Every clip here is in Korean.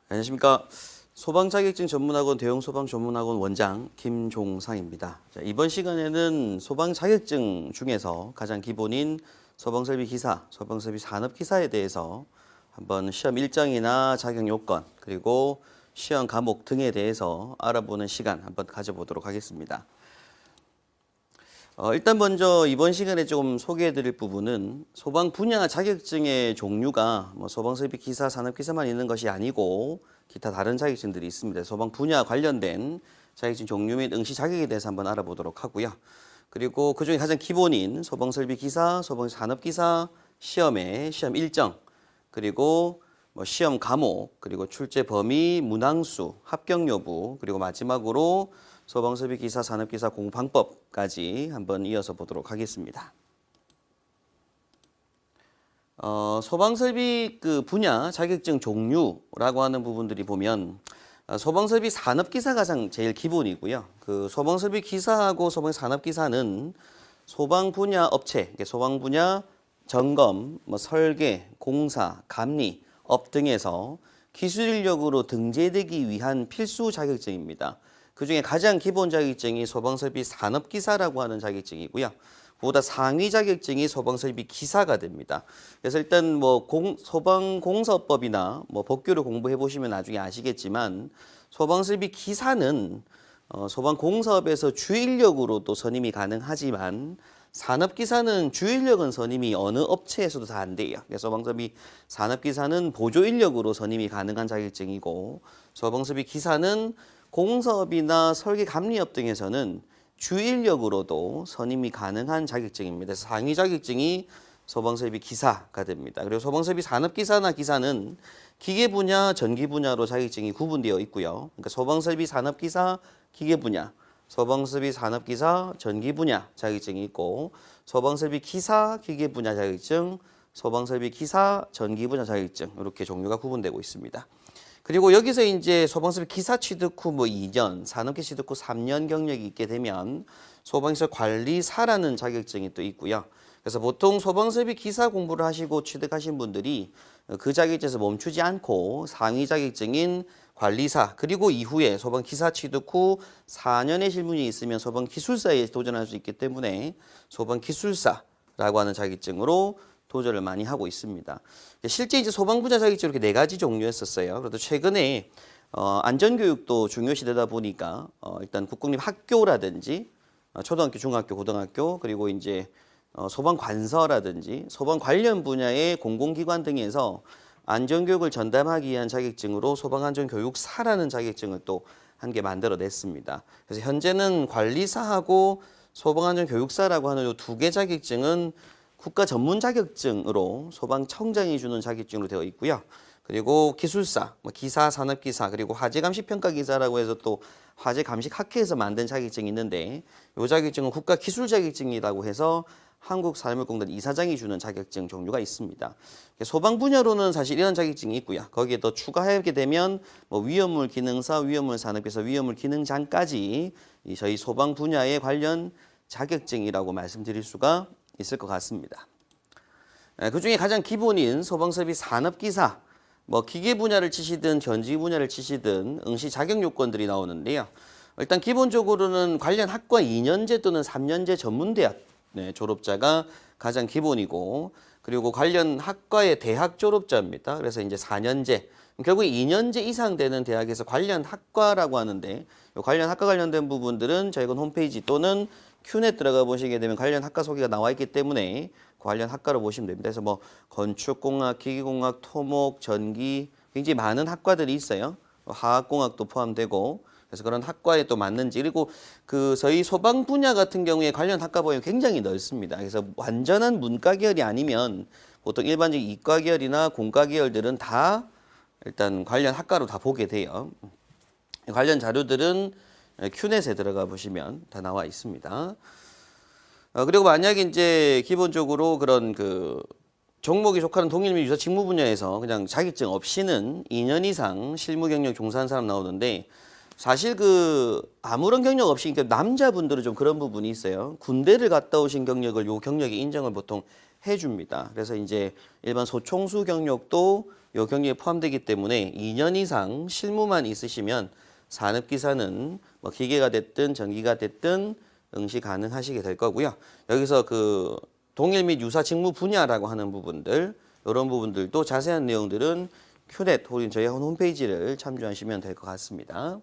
안녕하십니까. 소방자격증 전문학원 대형소방전문학원 원장 김종상입니다. 자, 이번 시간에는 소방자격증 중에서 가장 기본인 소방설비기사, 소방설비 산업기사에 대해서 한번 시험 일정이나 자격 요건 그리고 시험 과목 등에 대해서 알아보는 시간 한번 가져보도록 하겠습니다. 일단 먼저 이번 시간에 좀 소개해드릴 부분은 소방 분야 자격증의 종류가 소방설비 기사, 산업기사만 있는 것이 아니고 기타 다른 자격증들이 있습니다. 소방 분야 관련된 자격증 종류 및 응시 자격에 대해서 한번 알아보도록 하고요. 그리고 그중에 가장 기본인 소방설비 기사, 소방산업기사 시험의 시험 일정, 그리고 시험 과목, 그리고 출제 범위, 문항수, 합격 여부, 그리고 마지막으로 소방설비 기사, 산업기사 공부 방법까지 한번 이어서 보도록 하겠습니다. 소방설비 분야 자격증 종류라고 하는 부분들이 보면 소방설비 산업기사가 가장 제일 기본이고요. 소방설비 기사하고 소방산업기사는 소방 분야 업체, 소방 분야 점검, 설계, 공사, 감리, 업 등에서 기술 인력으로 등재되기 위한 필수 자격증입니다. 그중에 가장 기본 자격증이 소방설비 산업기사라고 하는 자격증이고요. 그보다 상위 자격증이 소방설비 기사가 됩니다. 그래서 일단 소방공사법이나 법규를 공부해 보시면 나중에 아시겠지만 소방설비 기사는 소방공사업에서 주인력으로도 선임이 가능하지만 산업기사는 주인력은 선임이 어느 업체에서도 다 안 돼요. 그래서 소방설비 산업기사는 보조인력으로 선임이 가능한 자격증이고 소방설비 기사는 공사업이나 설계 감리업 등에서는 주인력으로도 선임이 가능한 자격증입니다. 그래서 상위 자격증이 소방설비 기사가 됩니다. 그리고 소방설비 산업기사나 기사는 기계 분야, 전기 분야로 자격증이 구분되어 있고요. 그러니까 소방설비 산업기사 기계 분야, 소방설비 산업기사 전기 분야 자격증이 있고 소방설비 기사 기계 분야 자격증, 소방설비 기사 전기 분야 자격증 이렇게 종류가 구분되고 있습니다. 그리고 여기서 이제 소방설비 기사 취득 후 2년, 산업기 취득 후 3년 경력이 있게 되면 소방시설 관리사라는 자격증이 또 있고요. 그래서 보통 소방설비 기사 공부를 하시고 취득하신 분들이 그 자격증에서 멈추지 않고 상위 자격증인 관리사, 그리고 이후에 소방기사 취득 후 4년의 실무이 있으면 소방기술사에 도전할 수 있기 때문에 소방기술사라고 하는 자격증으로 도전을 많이 하고 있습니다. 실제 이제 소방 분야 자격증 이렇게 4가지 종류였었어요. 그래도 최근에 안전교육도 중요시되다 보니까 일단 국공립 학교라든지 초등학교, 중학교, 고등학교 그리고 이제 소방관서라든지 소방 관련 분야의 공공기관 등에서 안전교육을 전담하기 위한 자격증으로 소방안전교육사라는 자격증을 또 한 개 만들어냈습니다. 그래서 현재는 관리사하고 소방안전교육사라고 하는 이 2개 자격증은 국가 전문 자격증으로 소방청장이 주는 자격증으로 되어 있고요. 그리고 기술사, 기사, 산업기사, 그리고 화재감식평가기사라고 해서 또 화재감식학회에서 만든 자격증이 있는데 이 자격증은 국가 기술 자격증이라고 해서 한국사회물공단 이사장이 주는 자격증 종류가 있습니다. 소방 분야로는 사실 이런 자격증이 있고요. 거기에 더 추가하게 되면 위험물 기능사, 위험물 산업기사, 위험물 기능장까지 저희 소방 분야에 관련 자격증이라고 말씀드릴 수가 있을 것 같습니다. 그중에 가장 기본인 소방설비 산업기사, 기계 분야를 치시든 전지 분야를 치시든 응시 자격 요건들이 나오는데요. 일단 기본적으로는 관련 학과 2년제 또는 3년제 전문대학 졸업자가 가장 기본이고, 그리고 관련 학과의 대학 졸업자입니다. 그래서 이제 4년제, 결국 2년제 이상 되는 대학에서 관련 학과라고 하는데, 관련 학과 관련된 부분들은 저희가 홈페이지 또는 큐넷 들어가 보시게 되면 관련 학과 소개가 나와 있기 때문에 관련 학과로 보시면 됩니다. 그래서 건축공학, 기계공학, 토목, 전기 굉장히 많은 학과들이 있어요. 화학공학도 포함되고 그래서 그런 학과에 또 맞는지, 그리고 저희 소방 분야 같은 경우에 관련 학과 범위 굉장히 넓습니다. 그래서 완전한 문과 계열이 아니면 보통 일반적인 이과 계열이나 공과 계열들은 다 일단 관련 학과로 다 보게 돼요. 관련 자료들은 큐넷에 들어가 보시면 다 나와 있습니다. 그리고 만약에 이제 기본적으로 그런 종목이 속하는 동일 및 유사 직무 분야에서 그냥 자격증 없이는 2년 이상 실무 경력 종사한 사람 나오는데 사실 그 아무런 경력 없이 그러니까 남자분들은 좀 그런 부분이 있어요. 군대를 갔다 오신 경력을 요 경력에 인정을 보통 해줍니다. 그래서 이제 일반 소총수 경력도 요 경력에 포함되기 때문에 2년 이상 실무만 있으시면 산업기사는 뭐 기계가 됐든 전기가 됐든 응시 가능하시게 될 거고요. 여기서 그 동일 및 유사 직무 분야라고 하는 부분들 이런 부분들도 자세한 내용들은 큐넷 혹은 저희 홈페이지를 참조하시면 될 것 같습니다.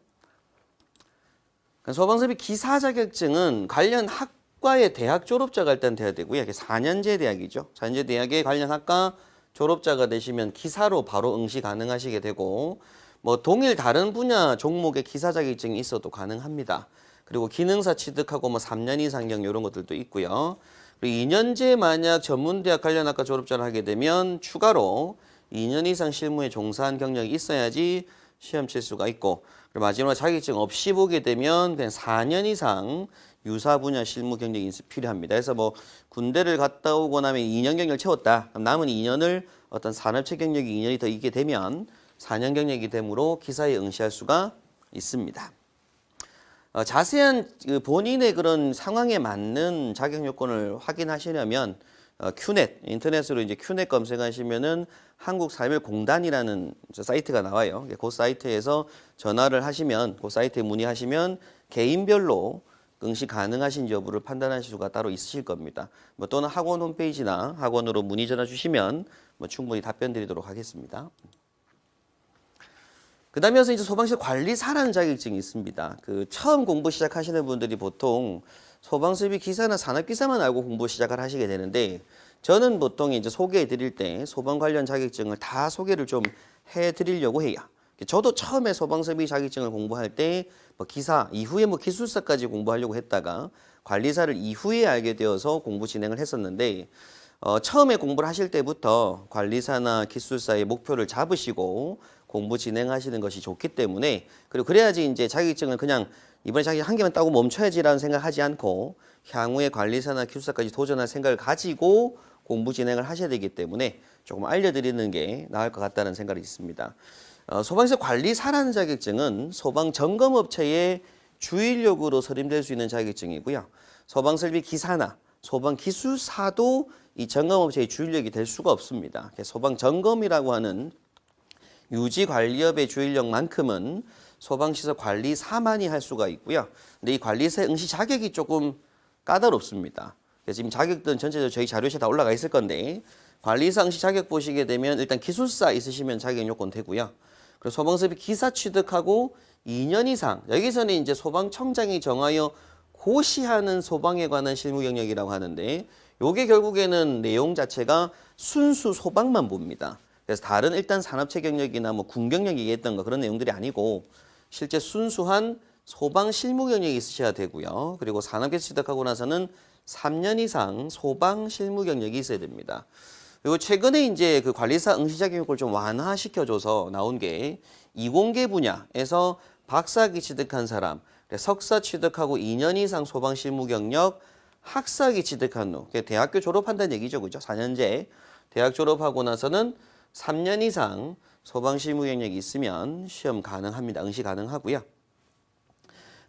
소방설비 기사 자격증은 관련 학과의 대학 졸업자가 일단 돼야 되고요. 이게 4년제 대학이죠. 4년제 대학의 관련 학과 졸업자가 되시면 기사로 바로 응시 가능하시게 되고 뭐 동일 다른 분야 종목의 기사 자격증이 있어도 가능합니다. 그리고 기능사 취득하고 뭐 3년 이상 경력 이런 것들도 있고요. 그리고 2년제 만약 전문대학 관련 학과 졸업자를 하게 되면 추가로 2년 이상 실무에 종사한 경력이 있어야지 시험 칠 수가 있고 그리고 마지막으로 자격증 없이 보게 되면 그냥 4년 이상 유사 분야 실무 경력이 필요합니다. 그래서 뭐 군대를 갔다 오고 나면 2년 경력을 채웠다. 그럼 남은 2년을 어떤 산업체 경력이 2년이 더 있게 되면 4년 경력이 되므로 기사에 응시할 수가 있습니다. 자세한 본인의 그런 상황에 맞는 자격 요건을 확인하시려면 큐넷 인터넷으로 이제 큐넷 검색하시면은 한국사회공단이라는 사이트가 나와요. 그 사이트에서 전화를 하시면 그 사이트에 문의하시면 개인별로 응시 가능하신지 여부를 판단하실 수가 따로 있으실 겁니다. 뭐 또는 학원 홈페이지나 학원으로 문의 전화 주시면 뭐 충분히 답변 드리도록 하겠습니다. 그다음에 이제 소방실 관리사라는 자격증이 있습니다. 그 처음 공부 시작하시는 분들이 보통 소방설비 기사나 산업기사만 알고 공부 시작을 하시게 되는데 저는 보통 이제 소개해 드릴 때 소방 관련 자격증을 다 소개를 좀 해 드리려고 해요. 저도 처음에 소방설비 자격증을 공부할 때 뭐 기사 이후에 뭐 기술사까지 공부하려고 했다가 관리사를 이후에 알게 되어서 공부 진행을 했었는데 처음에 공부를 하실 때부터 관리사나 기술사의 목표를 잡으시고 공부 진행하시는 것이 좋기 때문에 그리고 그래야지 이제 자격증을 그냥 이번에 자격증 한 개만 따고 멈춰야지라는 생각하지 않고 향후에 관리사나 기술사까지 도전할 생각을 가지고 공부 진행을 하셔야 되기 때문에 조금 알려드리는 게 나을 것 같다는 생각이 있습니다. 소방시설 관리사라는 자격증은 소방점검업체의 주인력으로 선임될 수 있는 자격증이고요. 소방설비 기사나 소방기술사도 이 점검업체의 주인력이 될 수가 없습니다. 소방점검이라고 하는 유지관리업의 주인력만큼은 소방시설 관리사만이 할 수가 있고요. 근데 이 관리사의 응시 자격이 조금 까다롭습니다. 그래서 지금 자격들은 전체적으로 저희 자료실에 다 올라가 있을 건데 관리사 응시 자격 보시게 되면 일단 기술사 있으시면 자격 요건 되고요. 그리고 소방설비 기사 취득하고 2년 이상 여기서는 이제 소방청장이 정하여 고시하는 소방에 관한 실무 경력이라고 하는데 요게 결국에는 내용 자체가 순수 소방만 봅니다. 그래서 다른 일단 산업체 경력이나 뭐 군 경력 얘기했던 거 그런 내용들이 아니고 실제 순수한 소방 실무 경력이 있으셔야 되고요. 그리고 산업계에서 취득하고 나서는 3년 이상 소방 실무 경력이 있어야 됩니다. 그리고 최근에 이제 그 관리사 응시 자격 요건을 좀 완화시켜줘서 나온 게 이공계 분야에서 박사학위 취득한 사람, 석사 취득하고 2년 이상 소방 실무 경력, 학사학위 취득한 후, 대학교 졸업한다는 얘기죠, 그죠? 4년제 대학 졸업하고 나서는 3년 이상 소방 실무 경력이 있으면 시험 가능합니다. 응시 가능하고요.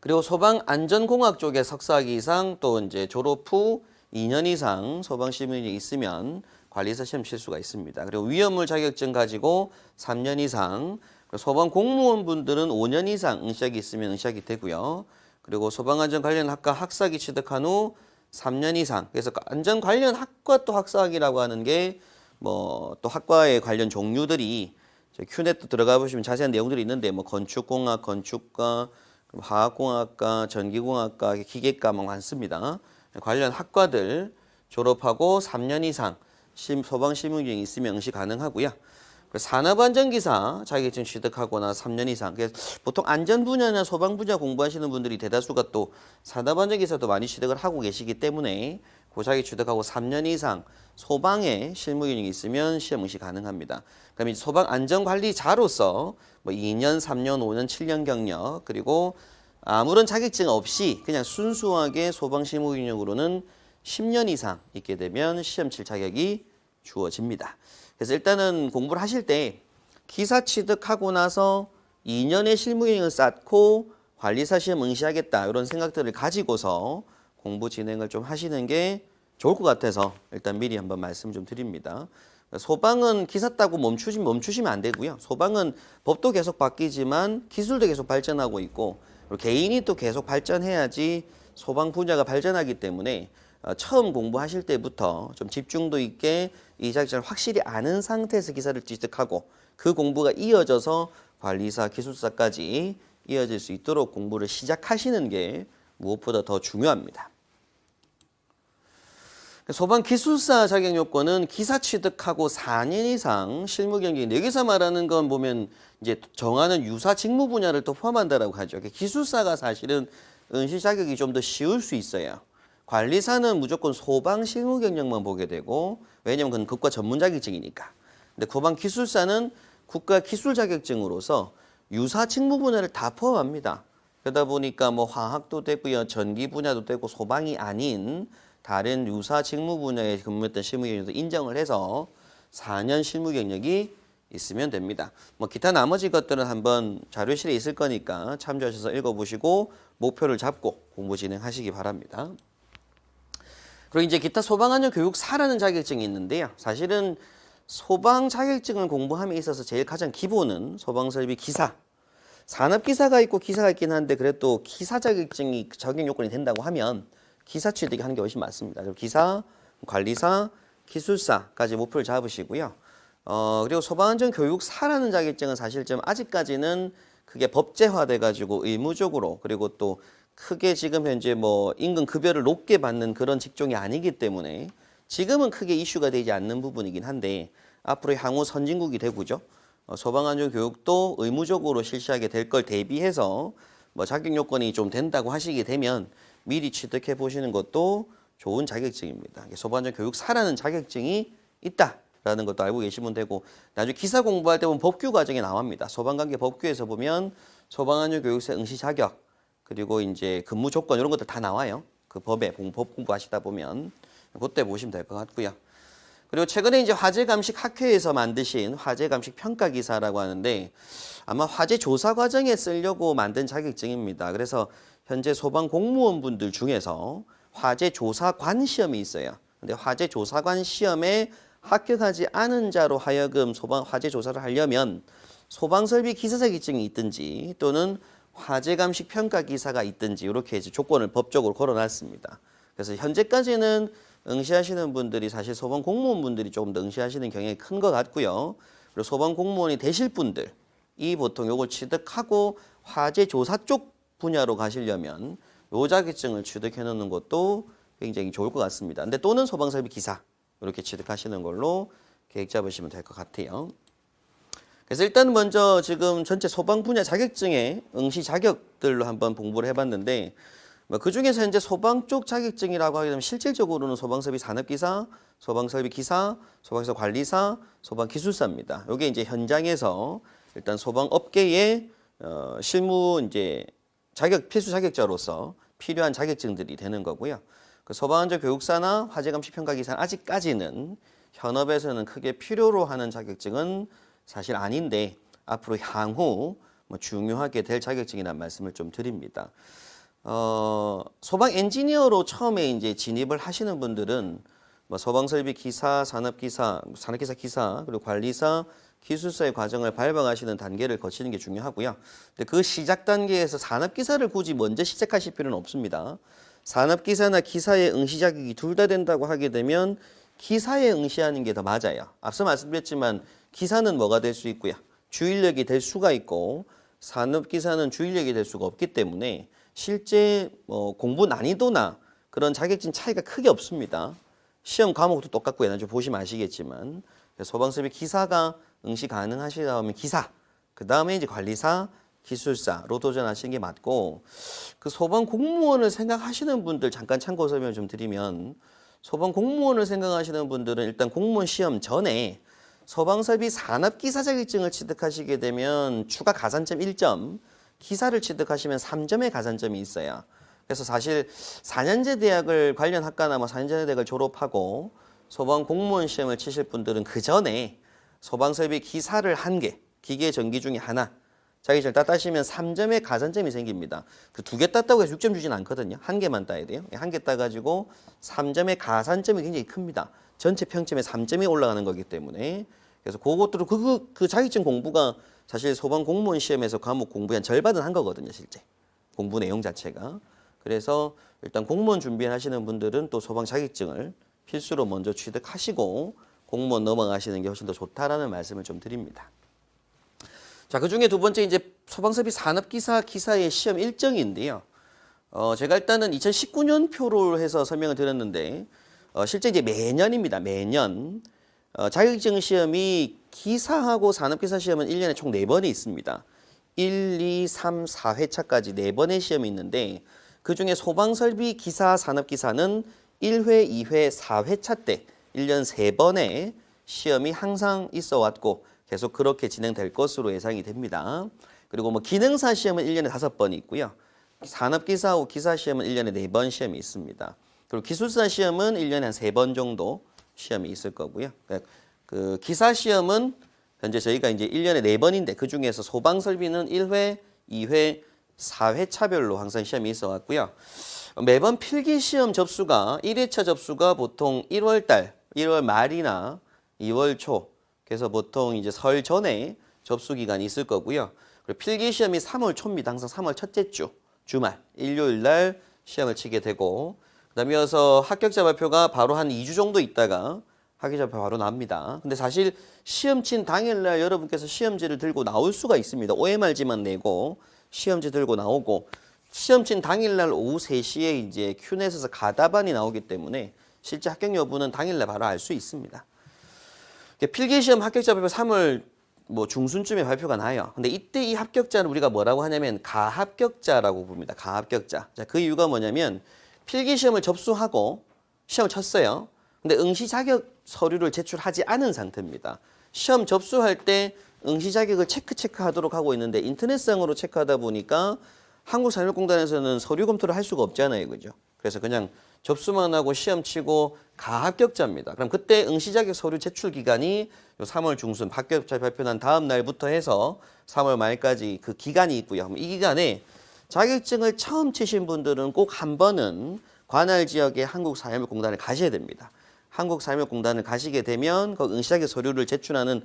그리고 소방 안전공학 쪽에 석사학위 이상 또 이제 졸업 후 2년 이상 소방 실무 경력이 있으면 관리사 시험 칠 수가 있습니다. 그리고 위험물 자격증 가지고 3년 이상, 소방 공무원분들은 5년 이상 응시학이 있으면 응시학이 되고요. 그리고 소방안전 관련 학과 학사학위 취득한 후 3년 이상. 그래서 안전 관련 학과 또 학사학위라고 하는 게 뭐 또 학과의 관련 종류들이 큐넷도 들어가 보시면 자세한 내용들이 있는데 뭐 건축공학, 건축과, 화학공학과, 전기공학과, 기계과 뭐 많습니다. 관련 학과들 졸업하고 3년 이상 소방 실무 경력이 있으면 응시 가능하고요. 산업안전기사 자격증 취득하거나 3년 이상. 보통 안전 분야나 소방 분야 공부하시는 분들이 대다수가 또 산업안전기사도 많이 취득을 하고 계시기 때문에 그 자격 취득하고 3년 이상 소방에 실무 경력이 있으면 시험 응시 가능합니다. 그럼 이제 소방 안전관리자로서 뭐 2년, 3년, 5년, 7년 경력 그리고 아무런 자격증 없이 그냥 순수하게 소방 실무 경력으로는 10년 이상 있게 되면 시험 칠 자격이 주어집니다. 그래서 일단은 공부를 하실 때 기사 취득하고 나서 2년의 실무 경력을 쌓고 관리사 시험 응시하겠다 이런 생각들을 가지고서 공부 진행을 좀 하시는 게 좋을 것 같아서 일단 미리 한번 말씀 좀 드립니다. 소방은 기사 따고 멈추시면 안 되고요. 소방은 법도 계속 바뀌지만 기술도 계속 발전하고 있고 그리고 개인이 또 계속 발전해야지 소방 분야가 발전하기 때문에 처음 공부하실 때부터 좀 집중도 있게 이 자격증을 확실히 아는 상태에서 기사를 취득하고 그 공부가 이어져서 관리사, 기술사까지 이어질 수 있도록 공부를 시작하시는 게 무엇보다 더 중요합니다. 소방기술사 자격 요건은 기사 취득하고 4년 이상 실무 경력, 여기서 말하는 건 보면 이제 정하는 유사 직무 분야를 또 포함한다라고 하죠. 기술사가 사실은 응시 자격이 좀 더 쉬울 수 있어요. 관리사는 무조건 소방 실무 경력만 보게 되고 왜냐면 그건 국가 전문 자격증이니까. 근데 소방기술사는 국가 기술 자격증으로서 유사 직무 분야를 다 포함합니다. 그러다 보니까 뭐 화학도 되고요, 전기 분야도 되고 소방이 아닌 다른 유사 직무 분야에 근무했던 실무 경력도 인정을 해서 4년 실무 경력이 있으면 됩니다. 뭐 기타 나머지 것들은 한번 자료실에 있을 거니까 참조하셔서 읽어보시고 목표를 잡고 공부 진행하시기 바랍니다. 그리고 이제 기타 소방안전 교육사라는 자격증이 있는데요. 사실은 소방 자격증을 공부함에 있어서 제일 가장 기본은 소방설비 기사, 산업기사가 있고 기사가 있긴 한데 그래도 기사 자격증이 적용 요건이 된다고 하면 기사 취득이 하는 게 훨씬 맞습니다. 그리고 기사, 관리사, 기술사까지 목표를 잡으시고요. 그리고 소방안전 교육사라는 자격증은 사실 좀 아직까지는 그게 법제화돼 가지고 의무적으로 그리고 또 크게 지금 현재 뭐 임금 급여를 높게 받는 그런 직종이 아니기 때문에 지금은 크게 이슈가 되지 않는 부분이긴 한데 앞으로 향후 선진국이 되고죠. 소방안전 교육도 의무적으로 실시하게 될 걸 대비해서 뭐 자격 요건이 좀 된다고 하시게 되면 미리 취득해 보시는 것도 좋은 자격증입니다. 소방안전 교육사라는 자격증이 있다라는 것도 알고 계시면 되고 나중에 기사 공부할 때 보면 법규 과정에 나옵니다. 소방관계 법규에서 보면 소방안전 교육사 응시 자격 그리고 이제 근무 조건 이런 것들 다 나와요. 그 법에 법 공부하시다 보면 그때 보시면 될 것 같고요. 그리고 최근에 이제 화재감식 학회에서 만드신 화재감식 평가기사라고 하는데 아마 화재 조사 과정에 쓰려고 만든 자격증입니다. 그래서 현재 소방 공무원분들 중에서 화재 조사관 시험이 있어요. 근데 화재 조사관 시험에 합격하지 않은 자로 하여금 소방 화재 조사를 하려면 소방설비 기사 자격증이 있든지 또는 화재감식 평가 기사가 있든지 이렇게 이제 조건을 법적으로 걸어놨습니다. 그래서 현재까지는 응시하시는 분들이 사실 소방 공무원분들이 조금 더 응시하시는 경향이 큰 것 같고요. 그리고 소방 공무원이 되실 분들 이 보통 요걸 취득하고 화재 조사 쪽 분야로 가시려면 요 자격증을 취득해 놓는 것도 굉장히 좋을 것 같습니다. 근데 또는 소방설비 기사 이렇게 취득하시는 걸로 계획 잡으시면 될 것 같아요. 그래서 일단 먼저 지금 전체 소방 분야 자격증의 응시 자격들로 한번 공부를 해봤는데 그 중에서 현재 소방 쪽 자격증이라고 하게 되면 실질적으로는 소방설비 산업기사, 소방설비 기사, 소방서 관리사, 소방기술사입니다. 이게 이제 현장에서 일단 소방업계의 실무 이제 필수 자격자로서 필요한 자격증들이 되는 거고요. 그 소방안전 교육사나 화재감식 평가기사는 아직까지는 현업에서는 크게 필요로 하는 자격증은 사실 아닌데 앞으로 향후 뭐 중요하게 될 자격증이라는 말씀을 좀 드립니다. 소방 엔지니어로 처음에 이제 진입을 하시는 분들은 뭐 소방설비 기사, 산업기사, 기사, 그리고 관리사, 기술사의 과정을 밟아가시는 단계를 거치는 게 중요하고요. 근데 그 시작 단계에서 산업기사를 굳이 먼저 시작하실 필요는 없습니다. 산업기사나 기사의 응시 자격이 둘 다 된다고 하게 되면 기사에 응시하는 게 더 맞아요. 앞서 말씀드렸지만 기사는 뭐가 될 수 있고요. 주인력이 될 수가 있고 산업기사는 주인력이 될 수가 없기 때문에 실제 공부 난이도나 그런 자격증 차이가 크게 없습니다. 시험 과목도 똑같고 나중에 보시면 아시겠지만 소방설비 기사가 응시 가능하시다 보면 기사, 그 다음에 이제 관리사, 기술사로 도전하시는 게 맞고 그 소방 공무원을 생각하시는 분들 잠깐 참고 설명을 좀 드리면 소방 공무원을 생각하시는 분들은 일단 공무원 시험 전에 소방설비 산업기사 자격증을 취득하시게 되면 추가 가산점 1점, 기사를 취득하시면 3점의 가산점이 있어요. 그래서 사실 4년제 대학을 관련 학과나 뭐 4년제 대학을 졸업하고 소방 공무원 시험을 치실 분들은 그 전에 소방설비 기사를 한 개, 기계 전기 중에 하나 자격증을 따시면 3점의 가산점이 생깁니다. 그 2개 땄다고 해서 6점 주진 않거든요. 1개만 따야 돼요. 1개 따가지고 3점의 가산점이 굉장히 큽니다. 전체 평점에 3점이 올라가는 거기 때문에 그래서 그것들을 그 자격증 공부가 사실 소방 공무원 시험에서 과목 공부의 한 절반은 한 거거든요, 실제. 공부 내용 자체가. 그래서 일단 공무원 준비하시는 분들은 또 소방 자격증을 필수로 먼저 취득하시고 공무원 넘어가시는 게 훨씬 더 좋다라는 말씀을 좀 드립니다. 자, 그 중에 두 번째 이제 소방설비 산업기사 기사의 시험 일정인데요. 제가 일단은 2019년 표를 해서 설명을 드렸는데 실제 이제 매년입니다. 매년 자격증 시험이 기사하고 산업기사 시험은 1년에 총 4번이 있습니다. 1, 2, 3, 4회차까지 4번의 시험이 있는데 그중에 소방설비 기사 산업기사는 1회, 2회, 4회차 때 1년 3번의 시험이 항상 있어 왔고 계속 그렇게 진행될 것으로 예상이 됩니다. 그리고 뭐 기능사 시험은 1년에 5번이 있고요. 산업기사하고 기사 시험은 1년에 4번 시험이 있습니다. 그리고 기술사 시험은 1년에 한 3번 정도 시험이 있을 거고요. 그 기사 시험은 현재 저희가 이제 1년에 4번인데 그 중에서 소방설비는 1회, 2회, 4회차별로 항상 시험이 있어 왔고요. 매번 필기 시험 접수가 1회차 접수가 보통 1월 달, 1월 말이나 2월 초 그래서 보통 이제 설 전에 접수 기간이 있을 거고요. 그리고 필기 시험이 3월 초입니다. 항상 3월 첫째 주, 주말, 일요일 날 시험을 치게 되고 그다음에 이어서 합격자 발표가 바로 한 2주 정도 있다가 합격자 발표 바로 납니다. 근데 사실 시험 친 당일 날 여러분께서 시험지를 들고 나올 수가 있습니다. OMR지만 내고 시험지 들고 나오고 시험 친 당일 날 오후 3시에 이제 큐넷에서 가다반이 나오기 때문에 실제 합격 여부는 당일 날 바로 알 수 있습니다. 필기시험 합격자 발표 3월 뭐 중순쯤에 발표가 나요. 근데 이때 이 합격자는 우리가 뭐라고 하냐면 가합격자라고 부릅니다. 가합격자. 자, 그 이유가 뭐냐면 필기시험을 접수하고 시험을 쳤어요. 근데 응시 자격 서류를 제출하지 않은 상태입니다. 시험 접수할 때 응시 자격을 체크하도록 하고 있는데 인터넷상으로 체크하다 보니까 한국산업공단에서는 서류 검토를 할 수가 없잖아요. 그죠? 그래서 그냥 접수만 하고 시험 치고 가합격자입니다. 그럼 그때 응시 자격 서류 제출 기간이 3월 중순 합격자 발표 난 다음 날부터 해서 3월 말까지 그 기간이 있고요. 이 기간에 자격증을 처음 치신 분들은 꼭 한 번은 관할 지역의 한국산업공단에 가셔야 됩니다. 한국산업공단을 가시게 되면 그 응시 자격 서류를 제출하는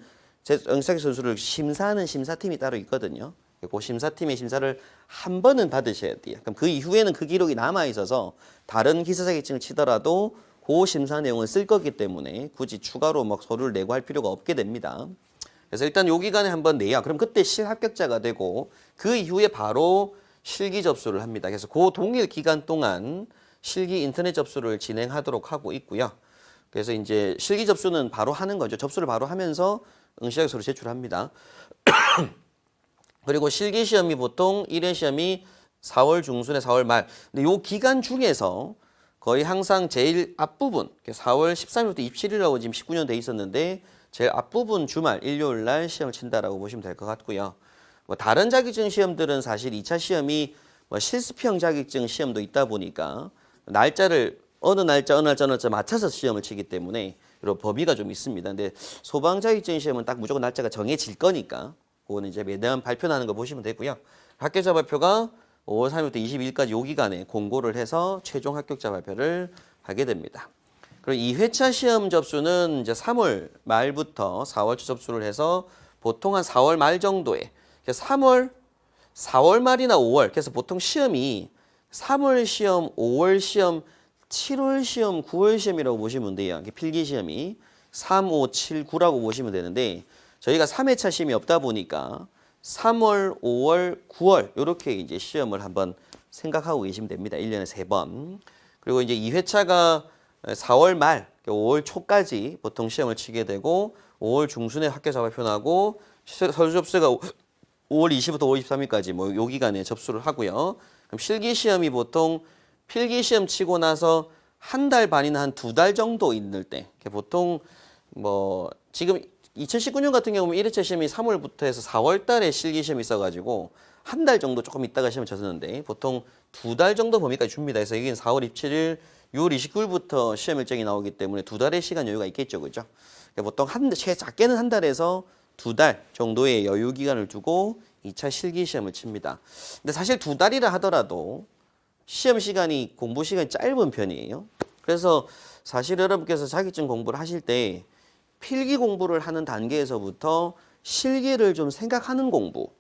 응시 자격 서류를 심사하는 심사팀이 따로 있거든요. 그 심사팀의 심사를 한 번은 받으셔야 돼요. 그럼 그 이후에는 그 기록이 남아 있어서 다른 기사 자격증을 치더라도 그 심사 내용을 쓸 거기 때문에 굳이 추가로 막 서류를 내고 할 필요가 없게 됩니다. 그래서 일단 요 기간에 한번 내야 그럼 그때 실합격자가 되고 그 이후에 바로 실기 접수를 합니다. 그래서 그 동일 기간 동안 실기 인터넷 접수를 진행하도록 하고 있고요. 그래서 이제 실기 접수는 바로 하는 거죠. 접수를 바로 하면서 응시 자격 서류 제출합니다. 그리고 실기 시험이 보통 1회 시험이 4월 중순에 4월 말. 근데 요 기간 중에서 거의 항상 제일 앞부분, 4월 13일부터 27일이라고 지금 19년 돼 있었는데 제일 앞부분 주말 일요일 날 시험을 친다라고 보시면 될 것 같고요. 뭐 다른 자격증 시험들은 사실 2차 시험이 뭐 실습형 자격증 시험도 있다 보니까 날짜를 어느 날짜 맞춰서 시험을 치기 때문에 이런 범위가 좀 있습니다. 근데 소방 자격증 시험은 딱 무조건 날짜가 정해질 거니까 그거는 이제 매년 발표나는 거 보시면 되고요. 합격자 발표가 5월 3일부터 22일까지 요 기간에 공고를 해서 최종 합격자 발표를 하게 됩니다. 그리고 2회차 시험 접수는 이제 3월 말부터 4월 초 접수를 해서 보통 한 4월 말 정도에 4월 말이나 5월 그래서 보통 시험이 3월 시험, 5월 시험, 7월 시험, 9월 시험이라고 보시면 돼요. 필기 시험이 3, 5, 7, 9라고 보시면 되는데 저희가 3회차 시험이 없다 보니까 3월, 5월, 9월 이렇게 이제 시험을 한번 생각하고 계시면 됩니다. 1년에 3번. 그리고 이제 2회차가 4월 말, 5월 초까지 보통 시험을 치게 되고 5월 중순에 합격자 발표 나고 서류 접수가 5월 20일부터 5월 23일까지 뭐 요 기간에 접수를 하고요. 그럼 실기 시험이 보통 필기 시험 치고 나서 한 달 반이나 한 2달 정도 있을 때 보통 뭐 지금 2019년 같은 경우는 1회차 시험이 3월부터 해서 4월 달에 실기 시험이 있어가지고 한 달 정도 조금 있다가 시험을 쳤었는데 보통 2달 정도 범위까지 줍니다. 그래서 여기는 4월 27일, 6월 29일부터 시험 일정이 나오기 때문에 2달의 시간 여유가 있겠죠. 그죠? 그러니까 보통 작게는 한 달에서 2달 정도의 여유 기간을 두고 2차 실기 시험을 칩니다. 근데 사실 2달이라 하더라도 시험 시간이 공부 시간이 짧은 편이에요. 그래서 사실 여러분께서 자격증 공부를 하실 때 필기 공부를 하는 단계에서부터 실기를 좀 생각하는 공부.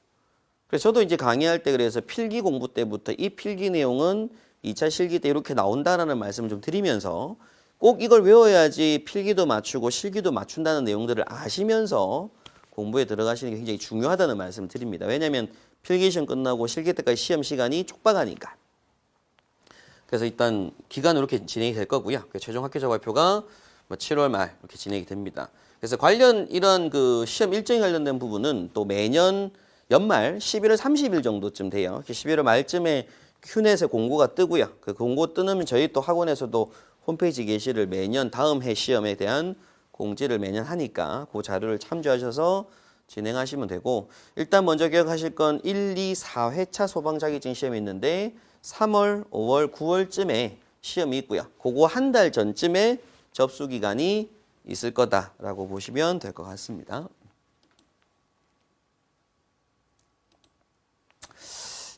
그래서 저도 이제 강의할 때 그래서 필기 공부 때부터 이 필기 내용은 2차 실기 때 이렇게 나온다라는 말씀을 좀 드리면서 꼭 이걸 외워야지 필기도 맞추고 실기도 맞춘다는 내용들을 아시면서 공부에 들어가시는 게 굉장히 중요하다는 말씀을 드립니다. 왜냐하면 필기 시험 끝나고 실기 때까지 시험 시간이 촉박하니까. 그래서 일단 기간은 이렇게 진행이 될 거고요. 최종 학교자 발표가 7월 말 이렇게 진행이 됩니다. 그래서 관련 이런 그 시험 일정에 관련된 부분은 또 매년 연말 11월 30일 정도쯤 돼요. 11월 말쯤에 큐넷에 공고가 뜨고요. 그 공고 뜨면 저희 또 학원에서도 홈페이지 게시를 매년 다음 해 시험에 대한 공지를 매년 하니까 그 자료를 참조하셔서 진행하시면 되고, 일단 먼저 기억하실 건 1, 2, 4회차 소방자격증 시험이 있는데 3월, 5월, 9월쯤에 시험이 있고요. 그거 한 달 전쯤에 접수 기간이 있을 거다라고 보시면 될 것 같습니다.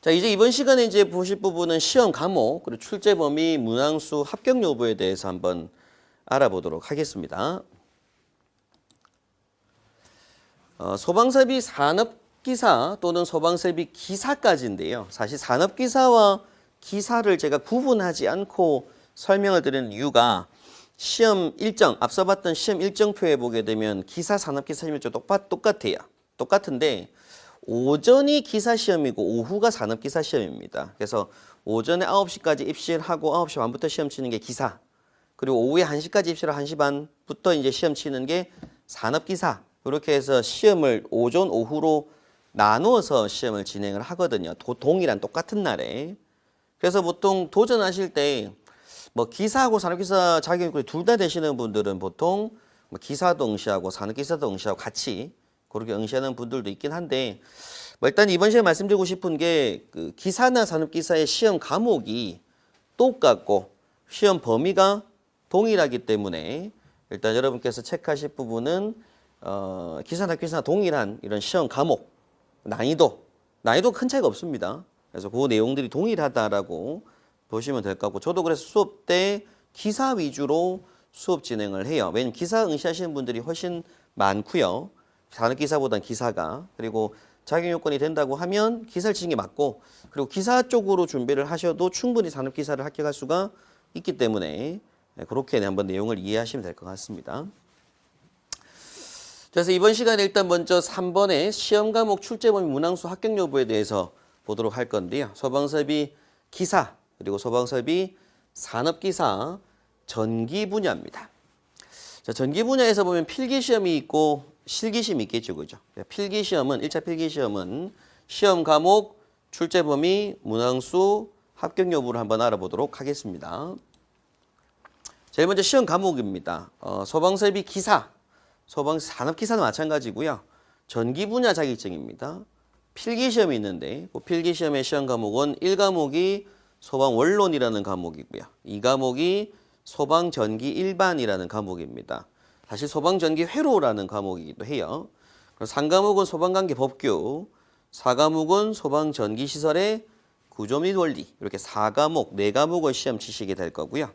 자, 이제 이번 시간에 이제 보실 부분은 시험 과목, 그리고 출제 범위, 문항수, 합격 여부에 대해서 한번 알아보도록 하겠습니다. 소방설비 산업기사 또는 소방설비 기사까지인데요. 사실 산업기사와 기사를 제가 구분하지 않고 설명을 드리는 이유가 시험 일정, 앞서 봤던 시험 일정표에 보게 되면 기사, 산업기사 시험이 좀 똑같아요. 똑같은데 오전이 기사 시험이고 오후가 산업기사 시험입니다. 그래서 오전에 9시까지 입시를 하고 9시 반부터 시험 치는 게 기사, 그리고 오후에 1시까지 입시를 1시 반부터 이제 시험 치는 게 산업기사. 이렇게 해서 시험을 오전, 오후로 나누어서 시험을 진행을 하거든요. 동일한 똑같은 날에. 그래서 보통 도전하실 때 뭐 기사하고 산업기사 자격증 둘 다 되시는 분들은 보통 뭐 기사도 응시하고 산업기사도 응시하고 같이 그렇게 응시하는 분들도 있긴 한데, 뭐 일단 이번 시간에 말씀드리고 싶은 게 그 기사나 산업기사의 시험 과목이 똑같고 시험 범위가 동일하기 때문에 일단 여러분께서 체크하실 부분은 기사나 산업기사 동일한 이런 시험 과목 난이도 큰 차이가 없습니다. 그래서 그 내용들이 동일하다라고 보시면 될 것 같고, 저도 그래서 수업 때 기사 위주로 수업 진행을 해요. 왜냐면 기사 응시하시는 분들이 훨씬 많고요. 산업기사보다는 기사가. 그리고 자격 요건이 된다고 하면 기사를 치는 게 맞고, 그리고 기사 쪽으로 준비를 하셔도 충분히 산업기사를 합격할 수가 있기 때문에 그렇게 한번 내용을 이해하시면 될 것 같습니다. 그래서 이번 시간에 일단 먼저 3번의 시험 과목 출제 범위 문항수 합격 여부에 대해서 보도록 할 건데요. 소방설비 기사 그리고 소방설비 산업기사 전기 분야입니다. 자, 전기 분야에서 보면 필기시험이 있고 실기시험이 있겠죠. 그죠? 필기시험은 1차 필기시험은 시험 과목 출제 범위 문항수 합격 여부를 한번 알아보도록 하겠습니다. 제일 먼저 시험 과목입니다. 소방설비 기사, 산업기사도 마찬가지고요. 전기 분야 자격증입니다. 필기시험이 있는데 그 필기시험의 시험 과목은 1과목이 소방원론이라는 과목이고요. 2과목이 소방전기 일반이라는 과목입니다. 사실 소방전기 회로라는 과목이기도 해요. 3과목은 소방관계 법규, 4과목은 소방전기시설의 구조 및 원리, 이렇게 4과목, 4과목을 시험 치시게 될 거고요.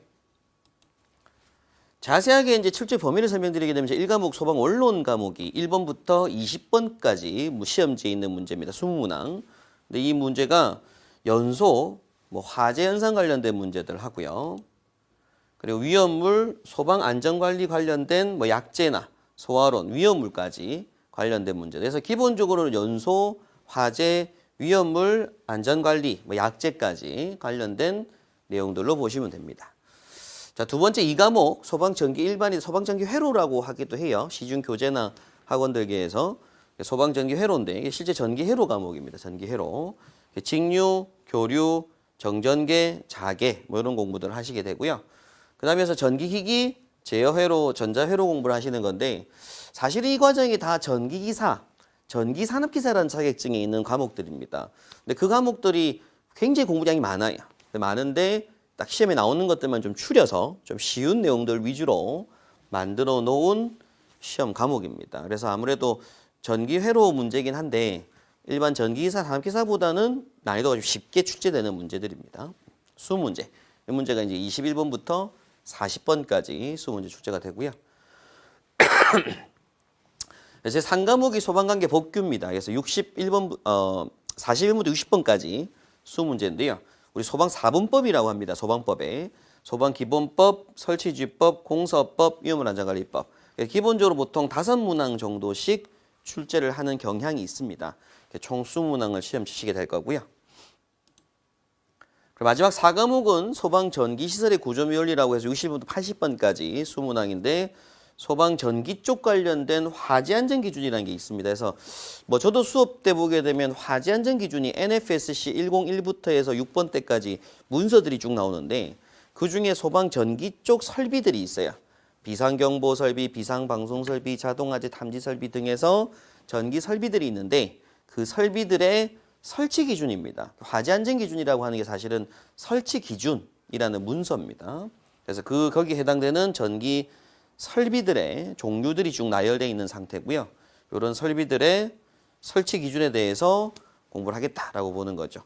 자세하게 이제 출제 범위를 설명드리게 되면 1과목 소방 원론 과목이 1번부터 20번까지 시험지에 있는 문제입니다. 20문항. 근데 이 문제가 연소, 화재 현상 관련된 문제들 하고요. 그리고 위험물, 소방 안전관리 관련된 약재나 소화론, 위험물까지 관련된 문제. 그래서 기본적으로 연소, 화재, 위험물, 안전관리, 약재까지 관련된 내용들로 보시면 됩니다. 자, 두 번째 2과목 소방전기 일반이 소방전기 회로라고 하기도 해요. 시중 교재나 학원들계에서 소방전기 회로인데 이게 실제 전기 회로 과목입니다. 전기 회로. 직류, 교류, 정전계, 자계 이런 공부들을 하시게 되고요. 그다음에서 전기기기, 제어회로, 전자회로 공부를 하시는 건데 사실 이 과정이 다 전기기사, 전기산업기사라는 자격증에 있는 과목들입니다. 근데 그 과목들이 굉장히 공부량이 많아요. 많은데 딱 시험에 나오는 것들만 좀 추려서 좀 쉬운 내용들 위주로 만들어 놓은 시험 과목입니다. 그래서 아무래도 전기회로 문제긴 한데 일반 전기기사, 산업기사보다는 난이도가 좀 쉽게 출제되는 문제들입니다. 수문제. 이 문제가 이제 21번부터 40번까지 수문제 출제가 되고요. 제 3과목이 소방관계 복규입니다. 그래서 41부터 60번까지 수문제인데요. 우리 소방 4분법이라고 합니다. 소방법에. 소방기본법, 설치주의법, 공사법, 위험물안전관리법. 기본적으로 보통 5문항 정도씩 출제를 하는 경향이 있습니다. 총 20문항을 시험 치시게 될 거고요. 그리고 마지막 4과목은 소방전기시설의 구조미원리라고 해서 60번부터 80번까지 20문항인데 소방전기 쪽 관련된 화재안전기준이라는 게 있습니다. 그래서 뭐 저도 수업 때 보게 되면 화재안전기준이 NFSC 101부터 해서 6번 때까지 문서들이 쭉 나오는데 그중에 소방전기 쪽 설비들이 있어요. 비상경보 설비, 비상방송 설비, 자동화재 탐지 설비 등에서 전기 설비들이 있는데 그 설비들의 설치 기준입니다. 화재 안전 기준이라고 하는 게 사실은 설치 기준이라는 문서입니다. 그래서 거기에 해당되는 전기 설비들의 종류들이 쭉 나열되어 있는 상태고요. 이런 설비들의 설치 기준에 대해서 공부를 하겠다라고 보는 거죠.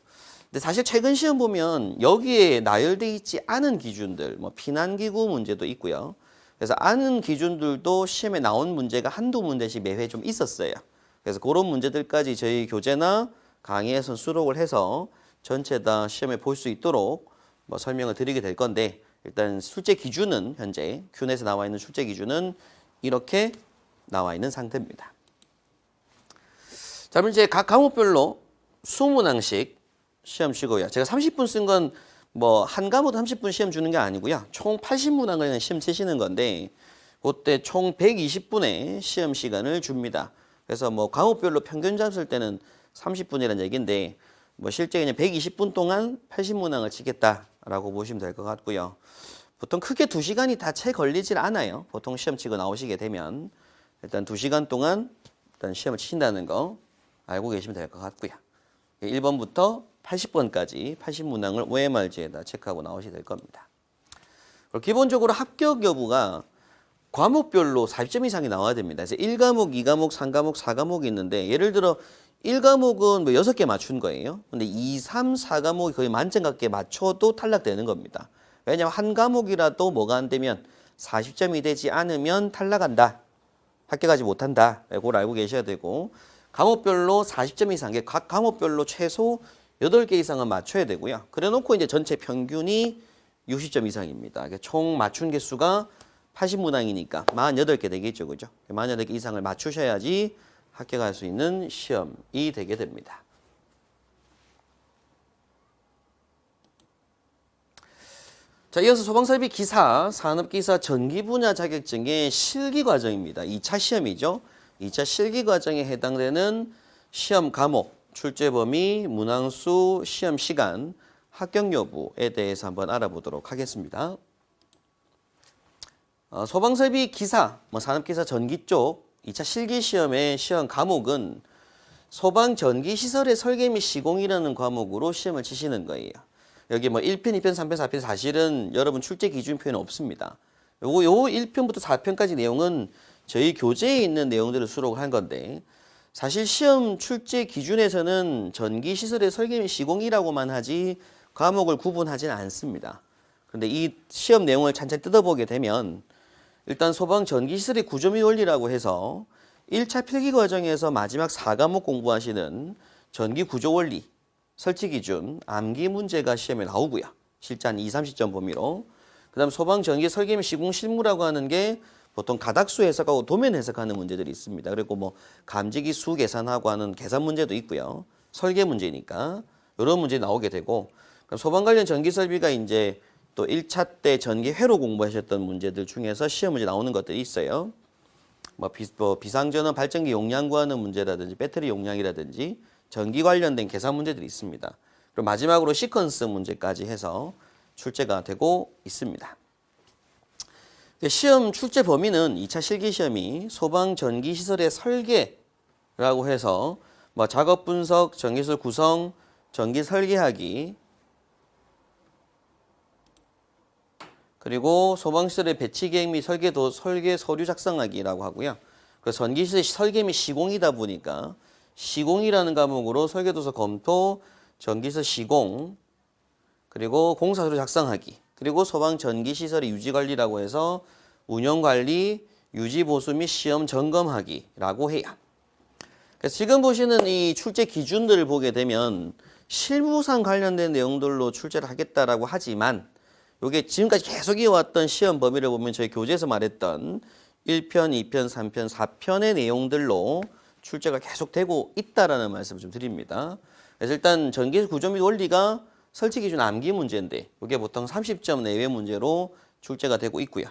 근데 사실 최근 시험 보면 여기에 나열되어 있지 않은 기준들, 뭐 피난기구 문제도 있고요. 그래서 아는 기준들도 시험에 나온 문제가 한두 문제씩 매회 좀 있었어요. 그래서 그런 문제들까지 저희 교재나 강의에서 수록을 해서 전체 다 시험에 볼 수 있도록 뭐 설명을 드리게 될 건데 일단 출제 기준은 현재 큐넷에 나와 있는 출제 기준은 이렇게 나와 있는 상태입니다. 자, 그럼 이제 각 과목별로 20문항씩 시험 치고요. 제가 30분 쓴 건 뭐 한 과목 30분 시험 주는 게 아니고요. 총 80문항을 시험 치시는 건데 그때 총 120분의 시험 시간을 줍니다. 그래서 뭐 과목별로 평균 잡을 때는 30분이라는 얘기인데 뭐 실제 그냥 120분 동안 80문항을 치겠다라고 보시면 될 것 같고요. 보통 크게 2시간이 다 채 걸리질 않아요. 보통 시험 치고 나오시게 되면 일단 2시간 동안 일단 시험을 치신다는 거 알고 계시면 될 것 같고요. 1번부터 80번까지 80문항을 OMR지에다 체크하고 나오시게 될 겁니다. 그리고 기본적으로 합격 여부가 과목별로 40점 이상이 나와야 됩니다. 그래서 1과목, 2과목, 3과목, 4과목이 있는데 예를 들어 1과목은 뭐 6개 맞춘 거예요. 근데 2, 3, 4과목이 거의 만점 갖게 맞춰도 탈락되는 겁니다. 왜냐하면 한 과목이라도 뭐가 안 되면 40점이 되지 않으면 탈락한다. 합격하지 못한다. 그걸 알고 계셔야 되고 과목별로 40점 이상, 각 과목별로 최소 8개 이상은 맞춰야 되고요. 그래 놓고 이제 전체 평균이 60점 이상입니다. 총 맞춘 개수가 80문항이니까 48개 되겠죠. 그죠? 48개 이상을 맞추셔야지 합격할 수 있는 시험이 되게 됩니다. 자, 이어서 소방설비 기사, 산업기사 전기 분야 자격증의 실기 과정입니다. 2차 시험이죠. 2차 실기 과정에 해당되는 시험 과목, 출제 범위, 문항수, 시험 시간, 합격 여부에 대해서 한번 알아보도록 하겠습니다. 소방설비 기사, 산업기사 전기 쪽 2차 실기 시험의 시험 과목은 소방전기시설의 설계 및 시공이라는 과목으로 시험을 치시는 거예요. 여기 뭐 1편, 2편, 3편, 4편 사실은 여러분 출제 기준표에는 없습니다. 요 1편부터 4편까지 내용은 저희 교재에 있는 내용들을 수록을 한 건데 사실 시험 출제 기준에서는 전기시설의 설계 및 시공이라고만 하지 과목을 구분하지는 않습니다. 그런데 이 시험 내용을 찬찬히 뜯어보게 되면 일단 소방전기시설의 구조 및 원리라고 해서 1차 필기 과정에서 마지막 4과목 공부하시는 전기 구조 원리, 설치 기준, 암기 문제가 시험에 나오고요. 실제 한 20-30점 범위로. 그 다음 소방전기 설계 및 시공 실무라고 하는 게 보통 가닥수 해석하고 도면 해석하는 문제들이 있습니다. 그리고 뭐 감지기 수 계산하고 하는 계산 문제도 있고요. 설계 문제니까 이런 문제 나오게 되고 소방 관련 전기 설비가 이제 또 1차 때 전기 회로 공부하셨던 문제들 중에서 시험 문제 나오는 것들이 있어요. 뭐 비상전원 발전기 용량 구하는 문제라든지 배터리 용량이라든지 전기 관련된 계산 문제들이 있습니다. 그리고 마지막으로 시퀀스 문제까지 해서 출제가 되고 있습니다. 시험 출제 범위는 2차 실기 시험이 소방 전기 시설의 설계라고 해서 뭐 작업 분석, 전기시설 구성, 전기 설계하기 그리고 소방시설의 배치 계획 및 설계 서류 작성하기라고 하고요. 그 전기시설 설계 및 시공이다 보니까 시공이라는 과목으로 설계도서 검토, 전기서 시공, 그리고 공사서류 작성하기, 그리고 소방 전기 시설의 유지 관리라고 해서 운영 관리, 유지 보수 및 시험 점검하기라고 해요. 그래서 지금 보시는 이 출제 기준들을 보게 되면 실무상 관련된 내용들로 출제를 하겠다라고 하지만 이게 지금까지 계속 이어왔던 시험 범위를 보면 저희 교재에서 말했던 1편, 2편, 3편, 4편의 내용들로 출제가 계속되고 있다라는 말씀을 좀 드립니다. 그래서 일단 전기 구조 및 원리가 설치 기준 암기 문제인데 이게 보통 30점 내외 문제로 출제가 되고 있고요.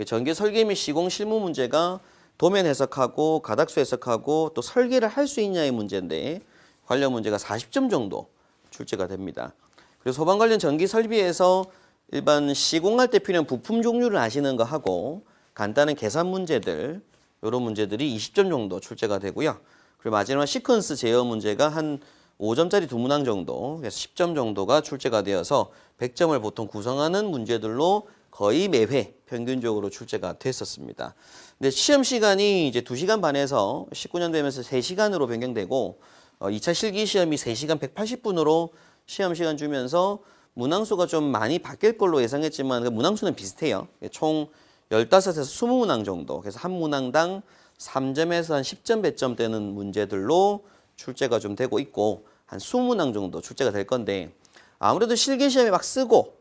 전기 설계 및 시공 실무 문제가 도면 해석하고 가닥수 해석하고 또 설계를 할 수 있냐의 문제인데 관련 문제가 40점 정도 출제가 됩니다. 그리고 소방 관련 전기 설비에서 일반 시공할 때 필요한 부품 종류를 아시는 거 하고 간단한 계산 문제들 이런 문제들이 20점 정도 출제가 되고요. 그리고 마지막 시퀀스 제어 문제가 한 5점짜리 두 문항 정도, 그래서 10점 정도가 출제가 되어서 100점을 보통 구성하는 문제들로 거의 매회 평균적으로 출제가 됐었습니다. 근데 시험 시간이 이제 2시간 반에서 19년 되면서 3시간으로 변경되고 2차 실기 시험이 3시간 180분으로 시험 시간 주면서 문항수가 좀 많이 바뀔 걸로 예상했지만 그 문항수는 비슷해요. 총 15에서 20문항 정도. 그래서 한 문항당 3점에서 한 10점 배점 되는 문제들로 출제가 좀 되고 있고 한 20문항 정도 출제가 될 건데 아무래도 실기시험에 막 쓰고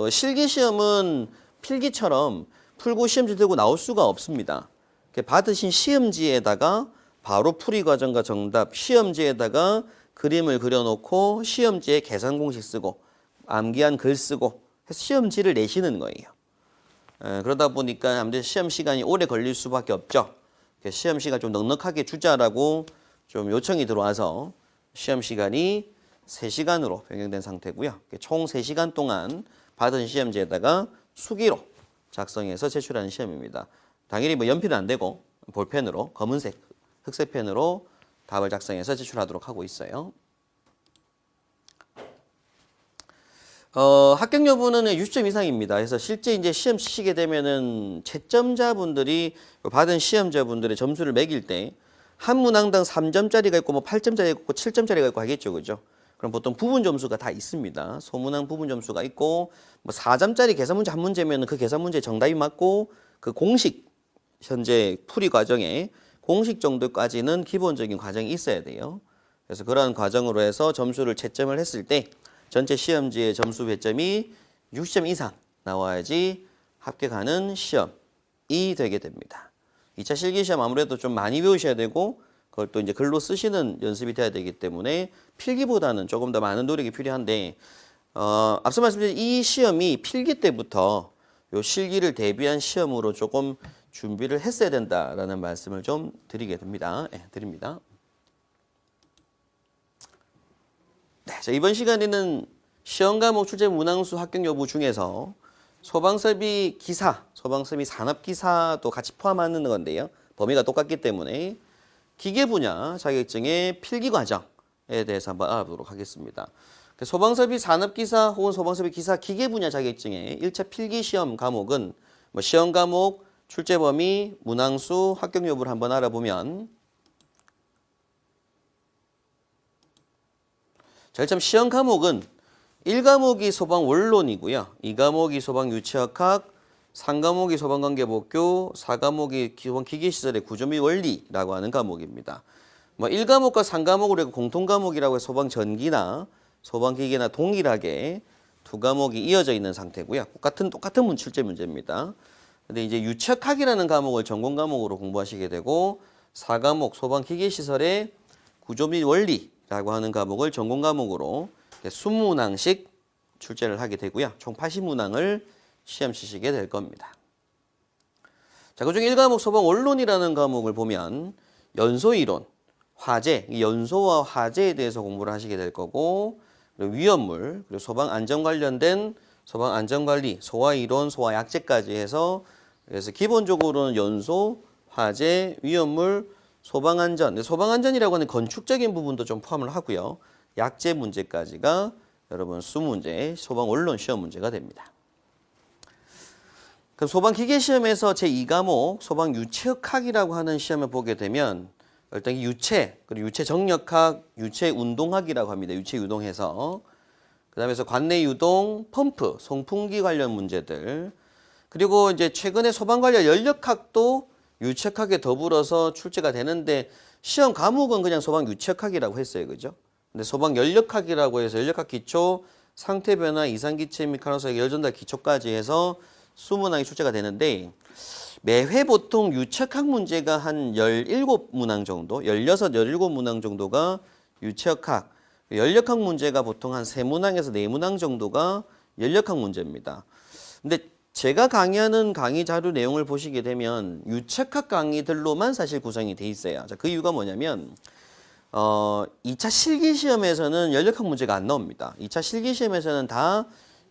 실기시험은 필기처럼 풀고 시험지 들고 나올 수가 없습니다. 받으신 시험지에다가 바로 풀이 과정과 정답, 시험지에다가 그림을 그려놓고 시험지에 계산 공식 쓰고 암기한 글 쓰고 해서 시험지를 내시는 거예요. 그러다 보니까 아무래도 시험 시간이 오래 걸릴 수밖에 없죠. 시험 시간 좀 넉넉하게 주자라고 좀 요청이 들어와서 시험 시간이 3시간으로 변경된 상태고요. 총 3시간 동안 받은 시험지에다가 수기로 작성해서 제출하는 시험입니다. 당연히 뭐 연필은 안 되고 볼펜으로 검은색 흑색 펜으로 답을 작성해서 제출하도록 하고 있어요. 합격 여부는 60점 이상입니다. 그래서 실제 이제 시험 치시게 되면은 채점자분들이 받은 시험자분들의 점수를 매길 때 한 문항당 3점짜리가 있고 뭐 8점짜리가 있고 7점짜리가 있고 하겠죠. 그죠? 그럼 보통 부분 점수가 다 있습니다. 소문항 부분 점수가 있고 뭐 4점짜리 계산 문제 한 문제면 그 계산 문제 정답이 맞고 그 공식 현재 풀이 과정에 공식 정도까지는 기본적인 과정이 있어야 돼요. 그래서 그러한 과정으로 해서 점수를 채점을 했을 때 전체 시험지의 점수 배점이 60점 이상 나와야지 합격하는 시험이 되게 됩니다. 2차 실기시험 아무래도 좀 많이 배우셔야 되고 그걸 또 이제 글로 쓰시는 연습이 돼야 되기 때문에 필기보다는 조금 더 많은 노력이 필요한데 앞서 말씀드린 이 시험이 필기 때부터 요 실기를 대비한 시험으로 조금 준비를 했어야 된다라는 말씀을 좀 드리게 됩니다. 드립니다. 네, 자, 이번 시간에는 시험 과목 출제 문항수 합격 여부 중에서 소방설비 기사, 소방설비 산업기사도 같이 포함하는 건데요. 범위가 똑같기 때문에 기계 분야 자격증의 필기 과정에 대해서 한번 알아보도록 하겠습니다. 소방설비 산업기사 혹은 소방설비 기사 기계 분야 자격증의 1차 필기 시험 과목은 뭐 시험 과목, 출제 범위, 문항수, 합격 여부를 한번 알아보면 자, 일단 시험 과목은 1과목이 소방 원론이고요. 2과목이 소방 유치역학, 3과목이 소방관계법규, 4과목이 기본 기계시설의 구조 및 원리라고 하는 과목입니다. 뭐 1과목과 3과목으로 공통 과목이라고 해서 소방 전기나 소방 기계나 동일하게 두 과목이 이어져 있는 상태고요. 똑같은 출제 문제입니다. 근데 이제 유치역학이라는 과목을 전공 과목으로 공부하시게 되고 4과목 소방 기계시설의 구조 및 원리라고 하는 과목을 전공 과목으로 20문항씩 출제를 하게 되고요. 총 80문항을 시험 치시게 될 겁니다. 자, 그중 1과목 소방 원론이라는 과목을 보면 연소 이론, 화재, 연소와 화재에 대해서 공부를 하시게 될 거고 그리고 위험물, 그리고 소방 안전 관련된 소방 안전관리, 소화 이론, 소화 약제까지 해서 그래서 기본적으로는 연소, 화재, 위험물, 소방 안전. 소방 안전이라고 하는 건축적인 부분도 좀 포함을 하고요. 약제 문제까지가 여러분 20문제 소방 원론 시험 문제가 됩니다. 그럼 소방 기계 시험에서 제2과목 소방 유치역학이라고 하는 시험을 보게 되면 일단 유체, 그리고 유체 정력학, 유체 운동학이라고 합니다. 유체 유동해서. 그다음에서 관내 유동, 펌프, 송풍기 관련 문제들. 그리고 이제 최근에 소방 관련 연력학도 유체학에 더불어서 출제가 되는데 시험 과목은 그냥 소방 유체학이라고 했어요. 그죠? 근데 소방 연력학이라고 해서 연력학 기초, 상태 변화, 이상 기체 및 간호사 열 전달 기초까지 해서 20문항이 출제가 되는데 매회 보통 유체학 문제가 한 17문항 정도, 16, 17문항 정도가 유체학, 연력학 문제가 보통 한 3문항에서 4문항 정도가 연력학 문제입니다. 근데 제가 강의하는 강의 자료 내용을 보시게 되면 유체학 강의들로만 사실 구성이 돼 있어요. 자, 그 이유가 뭐냐면 2차 실기시험에서는 연력학 문제가 안 나옵니다. 2차 실기시험에서는 다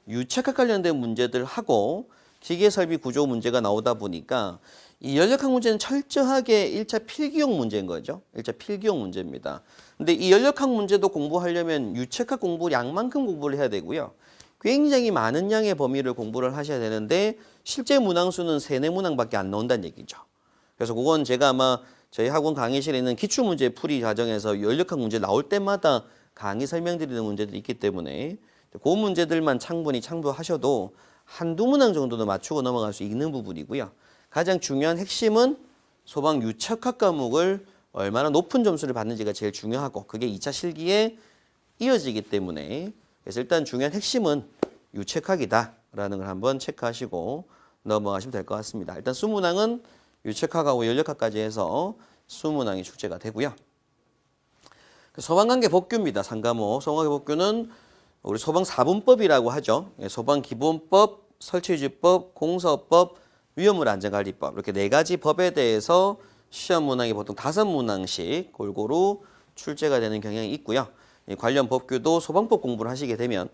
유체학 관련된 문제들 하고 기계설비 구조 문제가 나오다 보니까 이 연력학 문제는 철저하게 1차 필기용 문제인 거죠. 1차 필기용 문제입니다. 근데 이 연력학 문제도 공부하려면 유체학 공부량만큼 공부를 해야 되고요. 굉장히 많은 양의 범위를 공부를 하셔야 되는데 실제 문항수는 3, 4문항밖에 안 나온다는 얘기죠. 그래서 그건 제가 아마 저희 학원 강의실에 있는 기출문제 풀이 과정에서 연력학 문제 나올 때마다 강의 설명드리는 문제들이 있기 때문에 그 문제들만 충분히 참고하셔도 한두 문항 정도는 맞추고 넘어갈 수 있는 부분이고요. 가장 중요한 핵심은 소방 유체학 과목을 얼마나 높은 점수를 받는지가 제일 중요하고 그게 2차 실기에 이어지기 때문에 그래서 일단 중요한 핵심은 유체학이다라는 걸 한번 체크하시고 넘어가시면 될 것 같습니다. 일단 20문항은 유체학하고 연력학까지 해서 20문항이 출제가 되고요. 소방관계 복규입니다. 3과목. 소방관계 복규는 우리 소방 4분법이라고 하죠. 소방기본법, 설치유지법, 공사법, 위험물 안전관리법 이렇게 4가지 법에 대해서 시험 문항이 보통 5문항씩 골고루 출제가 되는 경향이 있고요. 관련 법규도 소방법 공부를 하시게 되면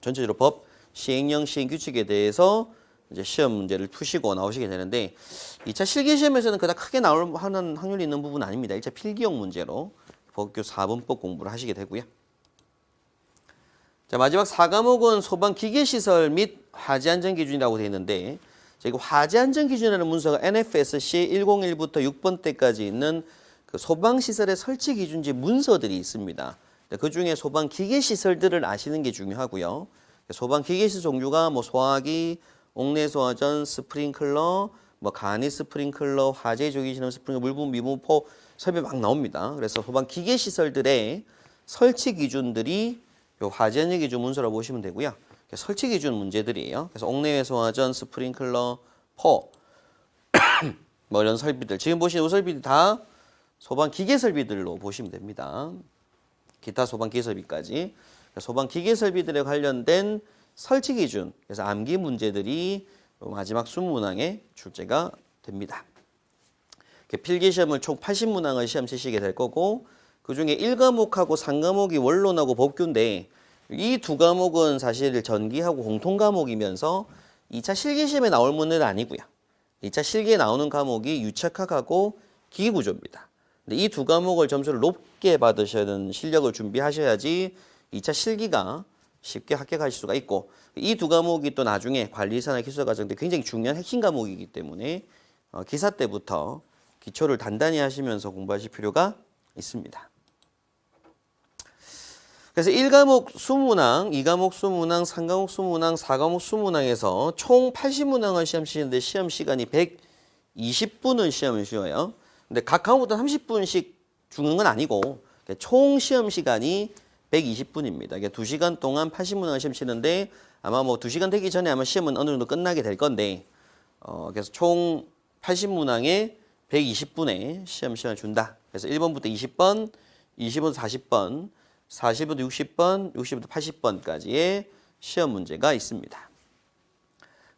전체적으로 법, 시행령, 시행규칙에 대해서 이제 시험 문제를 푸시고 나오시게 되는데 2차 실기시험에서는 그닥 크게 나올 하는 확률이 있는 부분은 아닙니다. 1차 필기용 문제로 법규 4분법 공부를 하시게 되고요. 자, 마지막 4과목은 소방기계시설 및 화재안전기준이라고 되어 있는데 이거 화재안전기준이라는 문서가 NFSC 101부터 6번 때까지 있는 그 소방시설의 설치기준지 문서들이 있습니다. 그 중에 소방기계시설들을 아시는 게 중요하고요. 소방기계시설 종류가 뭐 소화기, 옥내소화전, 스프링클러, 뭐 간이 스프링클러, 화재조기시설 스프링클러, 물분, 미분포 설비 막 나옵니다. 그래서 소방기계시설들의 설치기준들이 요 화재안전기준 문서라고 보시면 되고요. 설치기준 문제들이에요. 그래서 옥내외 소화전, 스프링클러, 포, 뭐 이런 설비들. 지금 보시는 이 설비들 다 소방기계설비들로 보시면 됩니다. 기타 소방기계설비까지. 소방기계설비들에 관련된 설치기준, 그래서 암기 문제들이 마지막 20문항에 출제가 됩니다. 필기시험을 총 80문항을 시험 치시게 될 거고 그중에 1과목하고 3과목이 원론하고 법규인데 이 2과목은 사실 전기하고 공통과목이면서 2차 실기시험에 나올 문제는 아니고요. 2차 실기에 나오는 과목이 유체학하고 기계구조입니다. 근데 이 2과목을 점수를 높게 받으셔야 되는 실력을 준비하셔야지 2차 실기가 쉽게 합격하실 수가 있고 이 2과목이 또 나중에 관리사나 기술과정 때 굉장히 중요한 핵심 과목이기 때문에 기사 때부터 기초를 단단히 하시면서 공부하실 필요가 있습니다. 그래서 1과목 20문항, 2과목 20문항, 3과목 20문항, 4과목 20문항에서 총 80문항을 시험 치시는데 시험 시간이 120분을 시험을 쉬어요. 근데 각 과목부터 30분씩 주는 건 아니고 총 시험 시간이 120분입니다. 이게 2시간 동안 80문항을 시험 치는데 아마 뭐 2시간 되기 전에 아마 시험은 어느 정도 끝나게 될 건데 그래서 총 80문항에 120분의 시험을 준다. 그래서 1번부터 20번, 20번부터 40번, 40부터 60번, 60부터 80번까지의 시험 문제가 있습니다.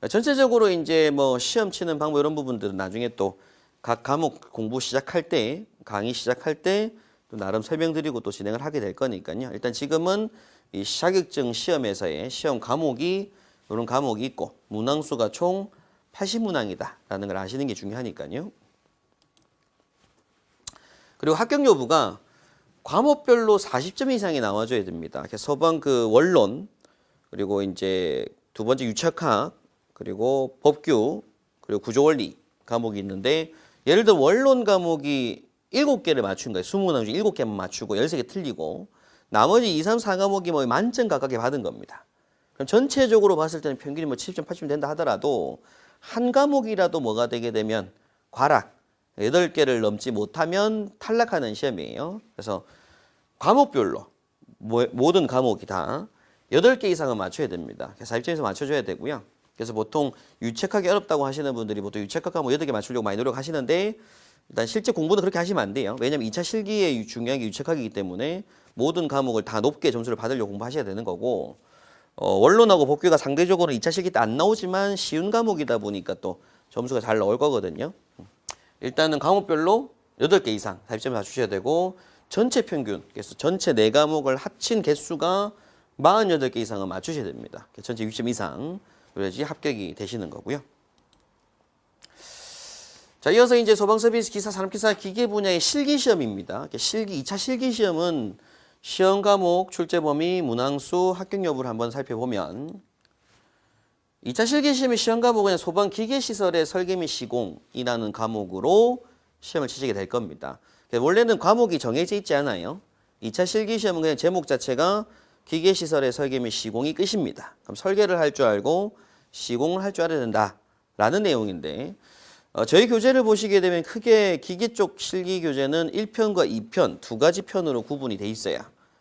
전체적으로 이제 뭐 시험 치는 방법 이런 부분들은 나중에 또 각 과목 공부 시작할 때, 강의 시작할 때 또 나름 설명드리고 또 진행을 하게 될 거니까요. 일단 지금은 이 자격증 시험에서의 시험 과목이 이런 과목이 있고 문항수가 총 80문항이다라는 걸 아시는 게 중요하니까요. 그리고 합격 여부가 과목별로 40점 이상이 나와줘야 됩니다. 소방 그 원론, 그리고 이제 두 번째 유체학, 그리고 법규, 그리고 구조원리 과목이 있는데 예를 들어 원론 과목이 7개를 맞춘 거예요. 20문항 중에 7개만 맞추고 13개 틀리고 나머지 2, 3, 4과목이 뭐 만점 가깝게 받은 겁니다. 그럼 전체적으로 봤을 때는 평균이 뭐 70점, 80점 된다 하더라도 한 과목이라도 뭐가 되게 되면 과락, 8개를 넘지 못하면 탈락하는 시험이에요. 그래서 과목별로 모든 과목이 다 8개 이상은 맞춰야 됩니다. 그래서 4점에서 맞춰줘야 되고요. 그래서 보통 유책하기 어렵다고 하시는 분들이 보통 유책학 과목 8개 맞추려고 많이 노력하시는데 일단 실제 공부는 그렇게 하시면 안 돼요. 왜냐하면 2차 실기에 중요한 게 유책하기이기 때문에 모든 과목을 다 높게 점수를 받으려고 공부하셔야 되는 거고 원론하고 복귀가 상대적으로 2차 실기 때 안 나오지만 쉬운 과목이다 보니까 또 점수가 잘 나올 거거든요. 일단은 과목별로 8개 이상 40점 맞추셔야 되고 전체 평균, 그래서 전체 4과목을 합친 개수가 48개 이상은 맞추셔야 됩니다. 전체 60점 이상 그래야지 합격이 되시는 거고요. 자, 이어서 이제 소방서비스 기사, 산업기사, 기계 분야의 실기시험입니다. 실기, 2차 실기시험은 시험 과목, 출제 범위, 문항수, 합격 여부를 한번 살펴보면 2차 실기시험의 시험 과목은 소방 기계시설의 설계 및 시공이라는 과목으로 시험을 치시게 될 겁니다. 원래는 과목이 정해져 있지 않아요. 2차 실기시험은 그냥 제목 자체가 기계시설의 설계 및 시공이 끝입니다. 그럼 설계를 할 줄 알고 시공을 할 줄 알아야 된다라는 내용인데 저희 교재를 보시게 되면 크게 기계 쪽 실기 교재는 1편과 2편 두 가지 편으로 구분이 돼 있어요.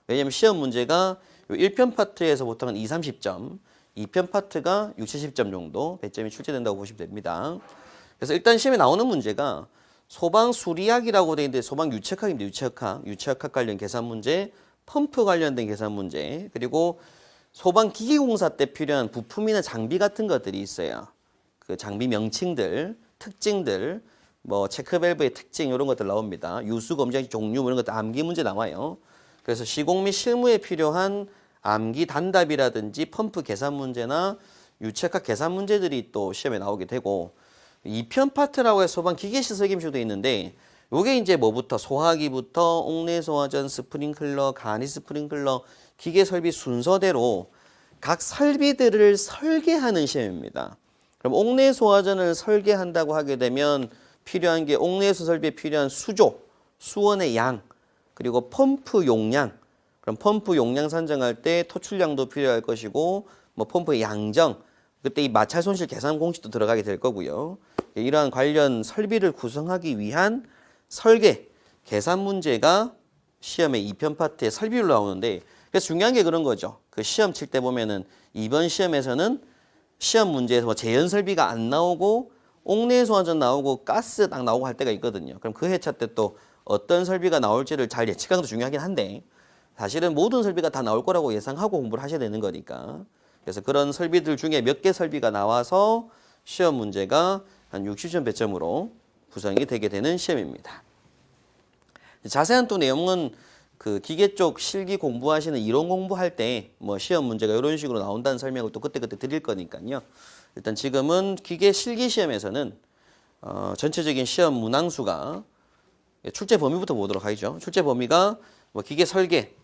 왜냐하면 시험 문제가 1편 파트에서 보통은 2, 30점, 2편 파트가 6, 70점 정도 배점이 출제된다고 보시면 됩니다. 그래서 일단 시험에 나오는 문제가 소방 수리학이라고 되어 있는데 소방 유책학입니다. 유책학 관련 계산 문제, 펌프 관련된 계산 문제, 그리고 소방 기기공사 때 필요한 부품이나 장비 같은 것들이 있어요. 그 장비 명칭들, 특징들, 뭐 체크밸브의 특징 이런 것들 나옵니다. 유수 검정 종류 이런 것들 암기 문제 나와요. 그래서 시공 및 실무에 필요한 암기 단답이라든지 펌프 계산 문제나 유책학 계산 문제들이 또 시험에 나오게 되고 2편 파트라고 해서 소방 기계시 설계임식으로 되어 있는데 요게 이제 뭐부터 소화기부터 옥내 소화전, 스프링클러, 간이 스프링클러, 기계 설비 순서대로 각 설비들을 설계하는 시험입니다. 그럼 옥내 소화전을 설계한다고 하게 되면 필요한 게 옥내수 설비에 필요한 수조, 수원의 양, 그리고 펌프 용량. 그럼 펌프 용량 산정할 때 토출량도 필요할 것이고 뭐 펌프의 양정, 그때 이 마찰 손실 계산 공식도 들어가게 될 거고요. 이러한 관련 설비를 구성하기 위한 설계, 계산 문제가 시험의 2편 파트에 설비로 나오는데 그래서 중요한 게 그런 거죠. 그 시험 칠 때 보면은 이번 시험에서는 시험 문제에서 뭐 재현 설비가 안 나오고 옥내 소화전 나오고 가스 딱 나오고 할 때가 있거든요. 그럼 그 회차 때 또 어떤 설비가 나올지를 잘 예측하는 것도 중요하긴 한데 사실은 모든 설비가 다 나올 거라고 예상하고 공부를 하셔야 되는 거니까 그래서 그런 설비들 중에 몇 개 설비가 나와서 시험 문제가 한 60점 배점으로 구성이 되게 되는 시험입니다. 자세한 또 내용은 그 기계 쪽 실기 공부하시는 이론 공부할 때 뭐 시험 문제가 이런 식으로 나온다는 설명을 또 그때그때 드릴 거니까요. 일단 지금은 기계 실기 시험에서는 전체적인 시험 문항수가 출제 범위부터 보도록 하죠. 출제 범위가 뭐 기계 설계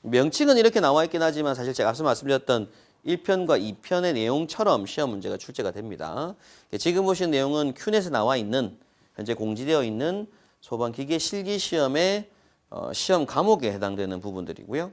명칭은 이렇게 나와 있긴 하지만 사실 제가 앞서 말씀드렸던 1편과 2편의 내용처럼 시험 문제가 출제가 됩니다. 지금 보신 내용은 큐넷에 나와 있는 현재 공지되어 있는 소방기계 실기 시험의 시험 과목에 해당되는 부분들이고요.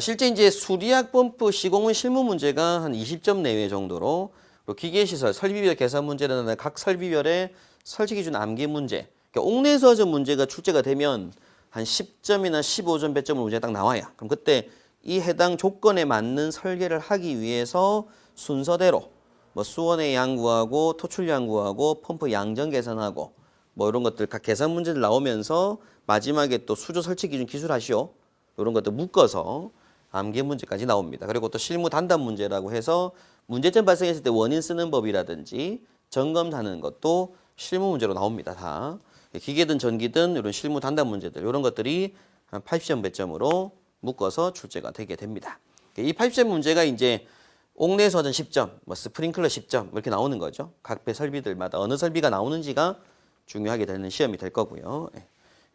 실제 이제 수리학 펌프 시공의 실무 문제가 한 20점 내외 정도로 기계시설 설비별 계산 문제라는 각 설비별의 설치 기준 암기 문제, 그러니까 옥내 소화전 문제가 출제가 되면 한 10점이나 15점 배점으로 문제가 딱 나와요. 그럼 그때 이 해당 조건에 맞는 설계를 하기 위해서 순서대로 뭐 수원의 양 구하고 토출량 구하고 펌프 양정 계산하고 뭐 이런 것들 각 계산 문제들 나오면서 마지막에 또 수조 설치 기준 기술하시오 이런 것들 묶어서 암기 문제까지 나옵니다. 그리고 또 실무 단답 문제라고 해서 문제점 발생했을 때 원인 쓰는 법이라든지 점검하는 것도 실무 문제로 나옵니다. 다 기계든 전기든 이런 실무 단답 문제들 이런 것들이 한 80점 배점으로 묶어서 출제가 되게 됩니다. 이 80점 문제가 이제 옥내 소화전 10점, 뭐 스프링클러 10점 이렇게 나오는 거죠. 각 배 설비들마다 어느 설비가 나오는지가 중요하게 되는 시험이 될 거고요.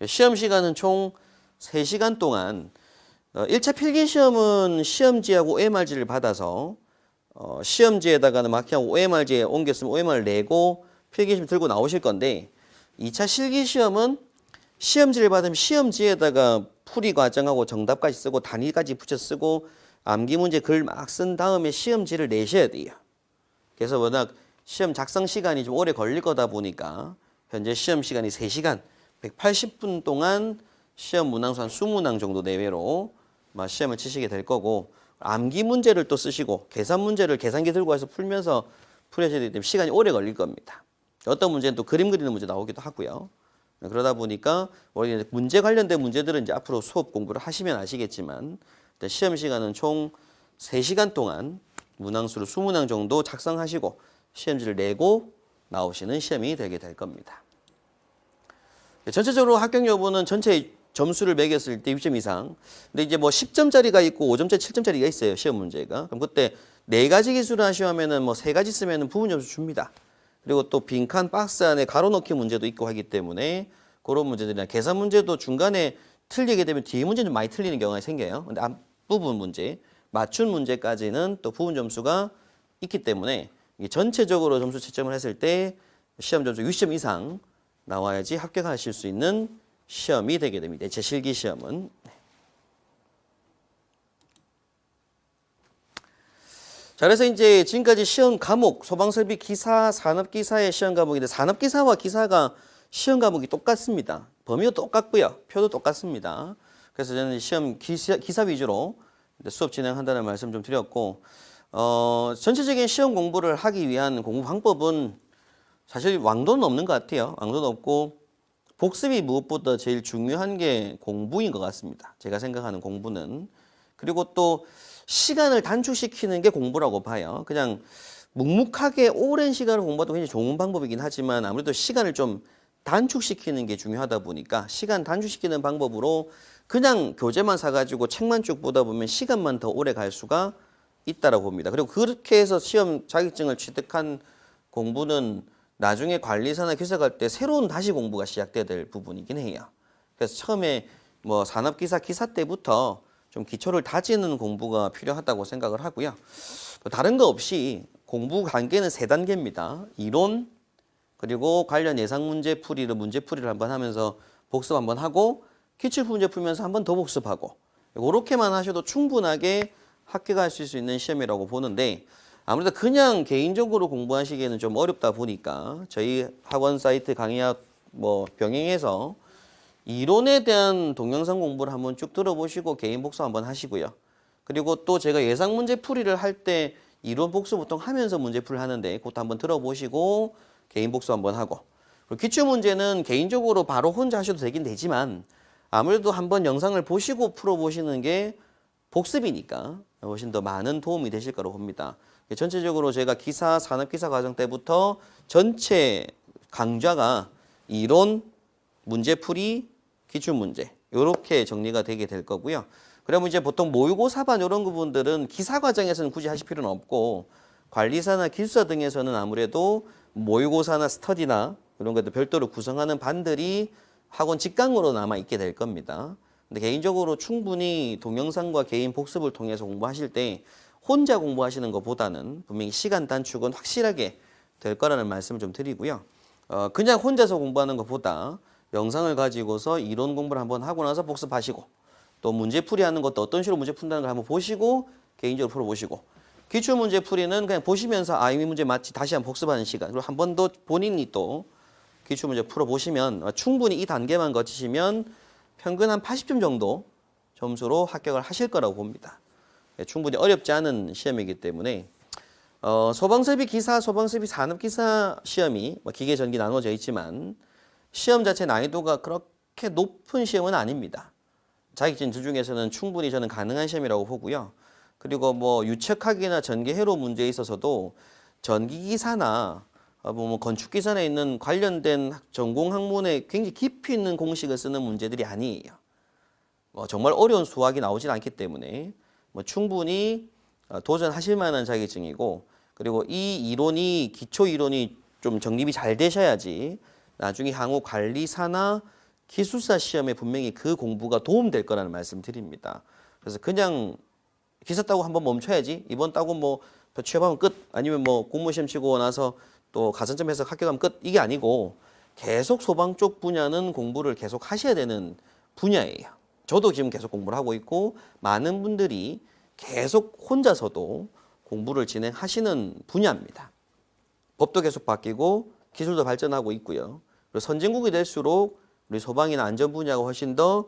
시험 시간은 총 3시간 동안 1차 필기시험은 시험지하고 OMR지를 받아서 시험지에다가는 마킹하고 OMR지에 옮겼으면 OMR을 내고 필기시험 들고 나오실 건데 2차 실기 시험은 시험지를 받으면 시험지에다가 풀이 과정하고 정답까지 쓰고 단위까지 붙여 쓰고 암기 문제 글 막 쓴 다음에 시험지를 내셔야 돼요. 그래서 워낙 시험 작성 시간이 좀 오래 걸릴 거다 보니까 현재 시험 시간이 3시간 180분 동안 시험 문항수 한 20문항 정도 내외로 시험을 치시게 될 거고 암기 문제를 또 쓰시고 계산 문제를 계산기 들고 와서 풀면서 풀으셔야 되기 때문에 시간이 오래 걸릴 겁니다. 어떤 문제는 또 그림 그리는 문제 나오기도 하고요. 그러다 보니까 우리 문제 관련된 문제들은 이제 앞으로 수업 공부를 하시면 아시겠지만 시험 시간은 총 3시간 동안 문항수를 20문항 정도 작성하시고 시험지를 내고 나오시는 시험이 되게 될 겁니다. 전체적으로 합격 여부는 전체 점수를 매겼을 때 6점 이상. 근데 이제 뭐 10점짜리가 있고 5점짜리, 7점짜리가 있어요. 시험 문제가. 그럼 그때 4가지 기술을 하시면은 뭐 3가지 쓰면은 부분 점수 줍니다. 그리고 또 빈칸 박스 안에 가로 넣기 문제도 있고 하기 때문에 그런 문제들이나 계산 문제도 중간에 틀리게 되면 뒤에 문제는 좀 많이 틀리는 경우가 생겨요. 근데 앞부분 문제, 맞춘 문제까지는 또 부분 점수가 있기 때문에 전체적으로 점수 채점을 했을 때 시험 점수 60점 이상 나와야지 합격하실 수 있는 시험이 되게 됩니다. 제 실기 시험은. 자, 그래서 이제 지금까지 시험 과목, 소방설비 기사, 산업기사의 시험 과목인데 산업기사와 기사가 시험 과목이 똑같습니다. 범위도 똑같고요. 표도 똑같습니다. 그래서 저는 시험 기사 위주로 수업 진행한다는 말씀 좀 드렸고, 전체적인 시험 공부를 하기 위한 공부 방법은 사실 왕도는 없는 것 같아요. 왕도는 없고 복습이 무엇보다 제일 중요한 게 공부인 것 같습니다. 제가 생각하는 공부는. 그리고 또 시간을 단축시키는 게 공부라고 봐요. 그냥 묵묵하게 오랜 시간을 공부하도 굉장히 좋은 방법이긴 하지만 아무래도 시간을 좀 단축시키는 게 중요하다 보니까 시간 단축시키는 방법으로 그냥 교재만 사가지고 책만 쭉 보다 보면 시간만 더 오래 갈 수가 있다라고 봅니다. 그리고 그렇게 해서 시험 자격증을 취득한 공부는 나중에 관리사나 기사 갈 때 새로운 다시 공부가 시작돼야 될 부분이긴 해요. 그래서 처음에 뭐 산업기사 기사 때부터 좀 기초를 다지는 공부가 필요하다고 생각을 하고요. 다른 거 없이 공부 단계는 3단계입니다. 이론, 그리고 관련 예상 문제 풀이를 한번 하면서 복습 한번 하고 기출 문제 풀면서 한번 더 복습하고 이렇게만 하셔도 충분하게 합격하실 수 있는 시험이라고 보는데 아무래도 그냥 개인적으로 공부하시기에는 좀 어렵다 보니까 저희 학원 사이트 강의학 병행해서 이론에 대한 동영상 공부를 한번 쭉 들어보시고 개인 복습 한번 하시고요. 그리고 또 제가 예상 문제 풀이를 할 때 이론 복습 보통 하면서 문제 풀을 하는데 그것도 한번 들어보시고 개인 복습 한번 하고 그리고 기출 문제는 개인적으로 바로 혼자 하셔도 되긴 되지만 아무래도 한번 영상을 보시고 풀어보시는 게 복습이니까 훨씬 더 많은 도움이 되실 거라고 봅니다. 전체적으로 제가 기사, 산업기사 과정 때부터 전체 강좌가 이론, 문제풀이, 기출문제 이렇게 정리가 되게 될 거고요. 그러면 이제 보통 모의고사반 이런 부분들은 기사 과정에서는 굳이 하실 필요는 없고 관리사나 기술사 등에서는 아무래도 모의고사나 스터디나 이런 것들 별도로 구성하는 반들이 학원 직강으로 남아 있게 될 겁니다. 근데 개인적으로 충분히 동영상과 개인 복습을 통해서 공부하실 때 혼자 공부하시는 것보다는 분명히 시간 단축은 확실하게 될 거라는 말씀을 좀 드리고요. 그냥 혼자서 공부하는 것보다 영상을 가지고서 이론 공부를 한번 하고 나서 복습하시고 또 문제풀이 하는 것도 어떤 식으로 문제 푼다는 걸 한번 보시고 개인적으로 풀어보시고 기출 문제 풀이는 그냥 보시면서 이 문제 맞지 다시 한번 복습하는 시간 그리고 한 번 더 본인이 또 기출 문제 풀어보시면 충분히 이 단계만 거치시면 평균 한 80점 정도 점수로 합격을 하실 거라고 봅니다. 충분히 어렵지 않은 시험이기 때문에 소방설비 기사, 소방설비 산업기사 시험이 기계 전기 나눠져 있지만 시험 자체 난이도가 그렇게 높은 시험은 아닙니다. 자격증 중에서는 충분히 저는 가능한 시험이라고 보고요. 그리고 유척하기나 전기 회로 문제에 있어서도 전기기사나 건축기사나 있는 관련된 전공 학문에 굉장히 깊이 있는 공식을 쓰는 문제들이 아니에요. 정말 어려운 수학이 나오진 않기 때문에 충분히 도전하실 만한 자격증이고 그리고 이 이론이 기초 이론이 좀 정립이 잘 되셔야지 나중에 향후 관리사나 기술사 시험에 분명히 그 공부가 도움될 거라는 말씀 드립니다. 그래서 그냥 기사 따고 한번 멈춰야지 이번 따고 취업하면 끝 아니면 공무시험 치고 나서 또 가산점 해서 합격하면 끝 이게 아니고 계속 소방 쪽 분야는 공부를 계속 하셔야 되는 분야예요. 저도 지금 계속 공부를 하고 있고 많은 분들이 계속 혼자서도 공부를 진행하시는 분야입니다. 법도 계속 바뀌고 기술도 발전하고 있고요. 그리고 선진국이 될수록 우리 소방이나 안전 분야가 훨씬 더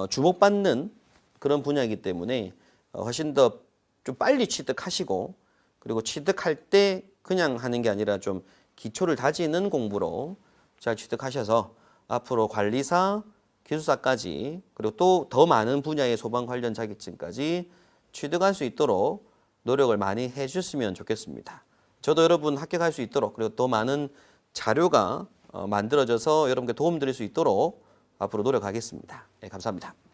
주목받는 그런 분야이기 때문에 훨씬 더 좀 빨리 취득하시고 그리고 취득할 때 그냥 하는 게 아니라 좀 기초를 다지는 공부로 잘 취득하셔서 앞으로 관리사, 기술사까지 그리고 또 더 많은 분야의 소방 관련 자격증까지 취득할 수 있도록 노력을 많이 해주셨으면 좋겠습니다. 저도 여러분 합격할 수 있도록 그리고 또 많은 자료가 만들어져서 여러분께 도움 드릴 수 있도록 앞으로 노력하겠습니다. 네, 감사합니다.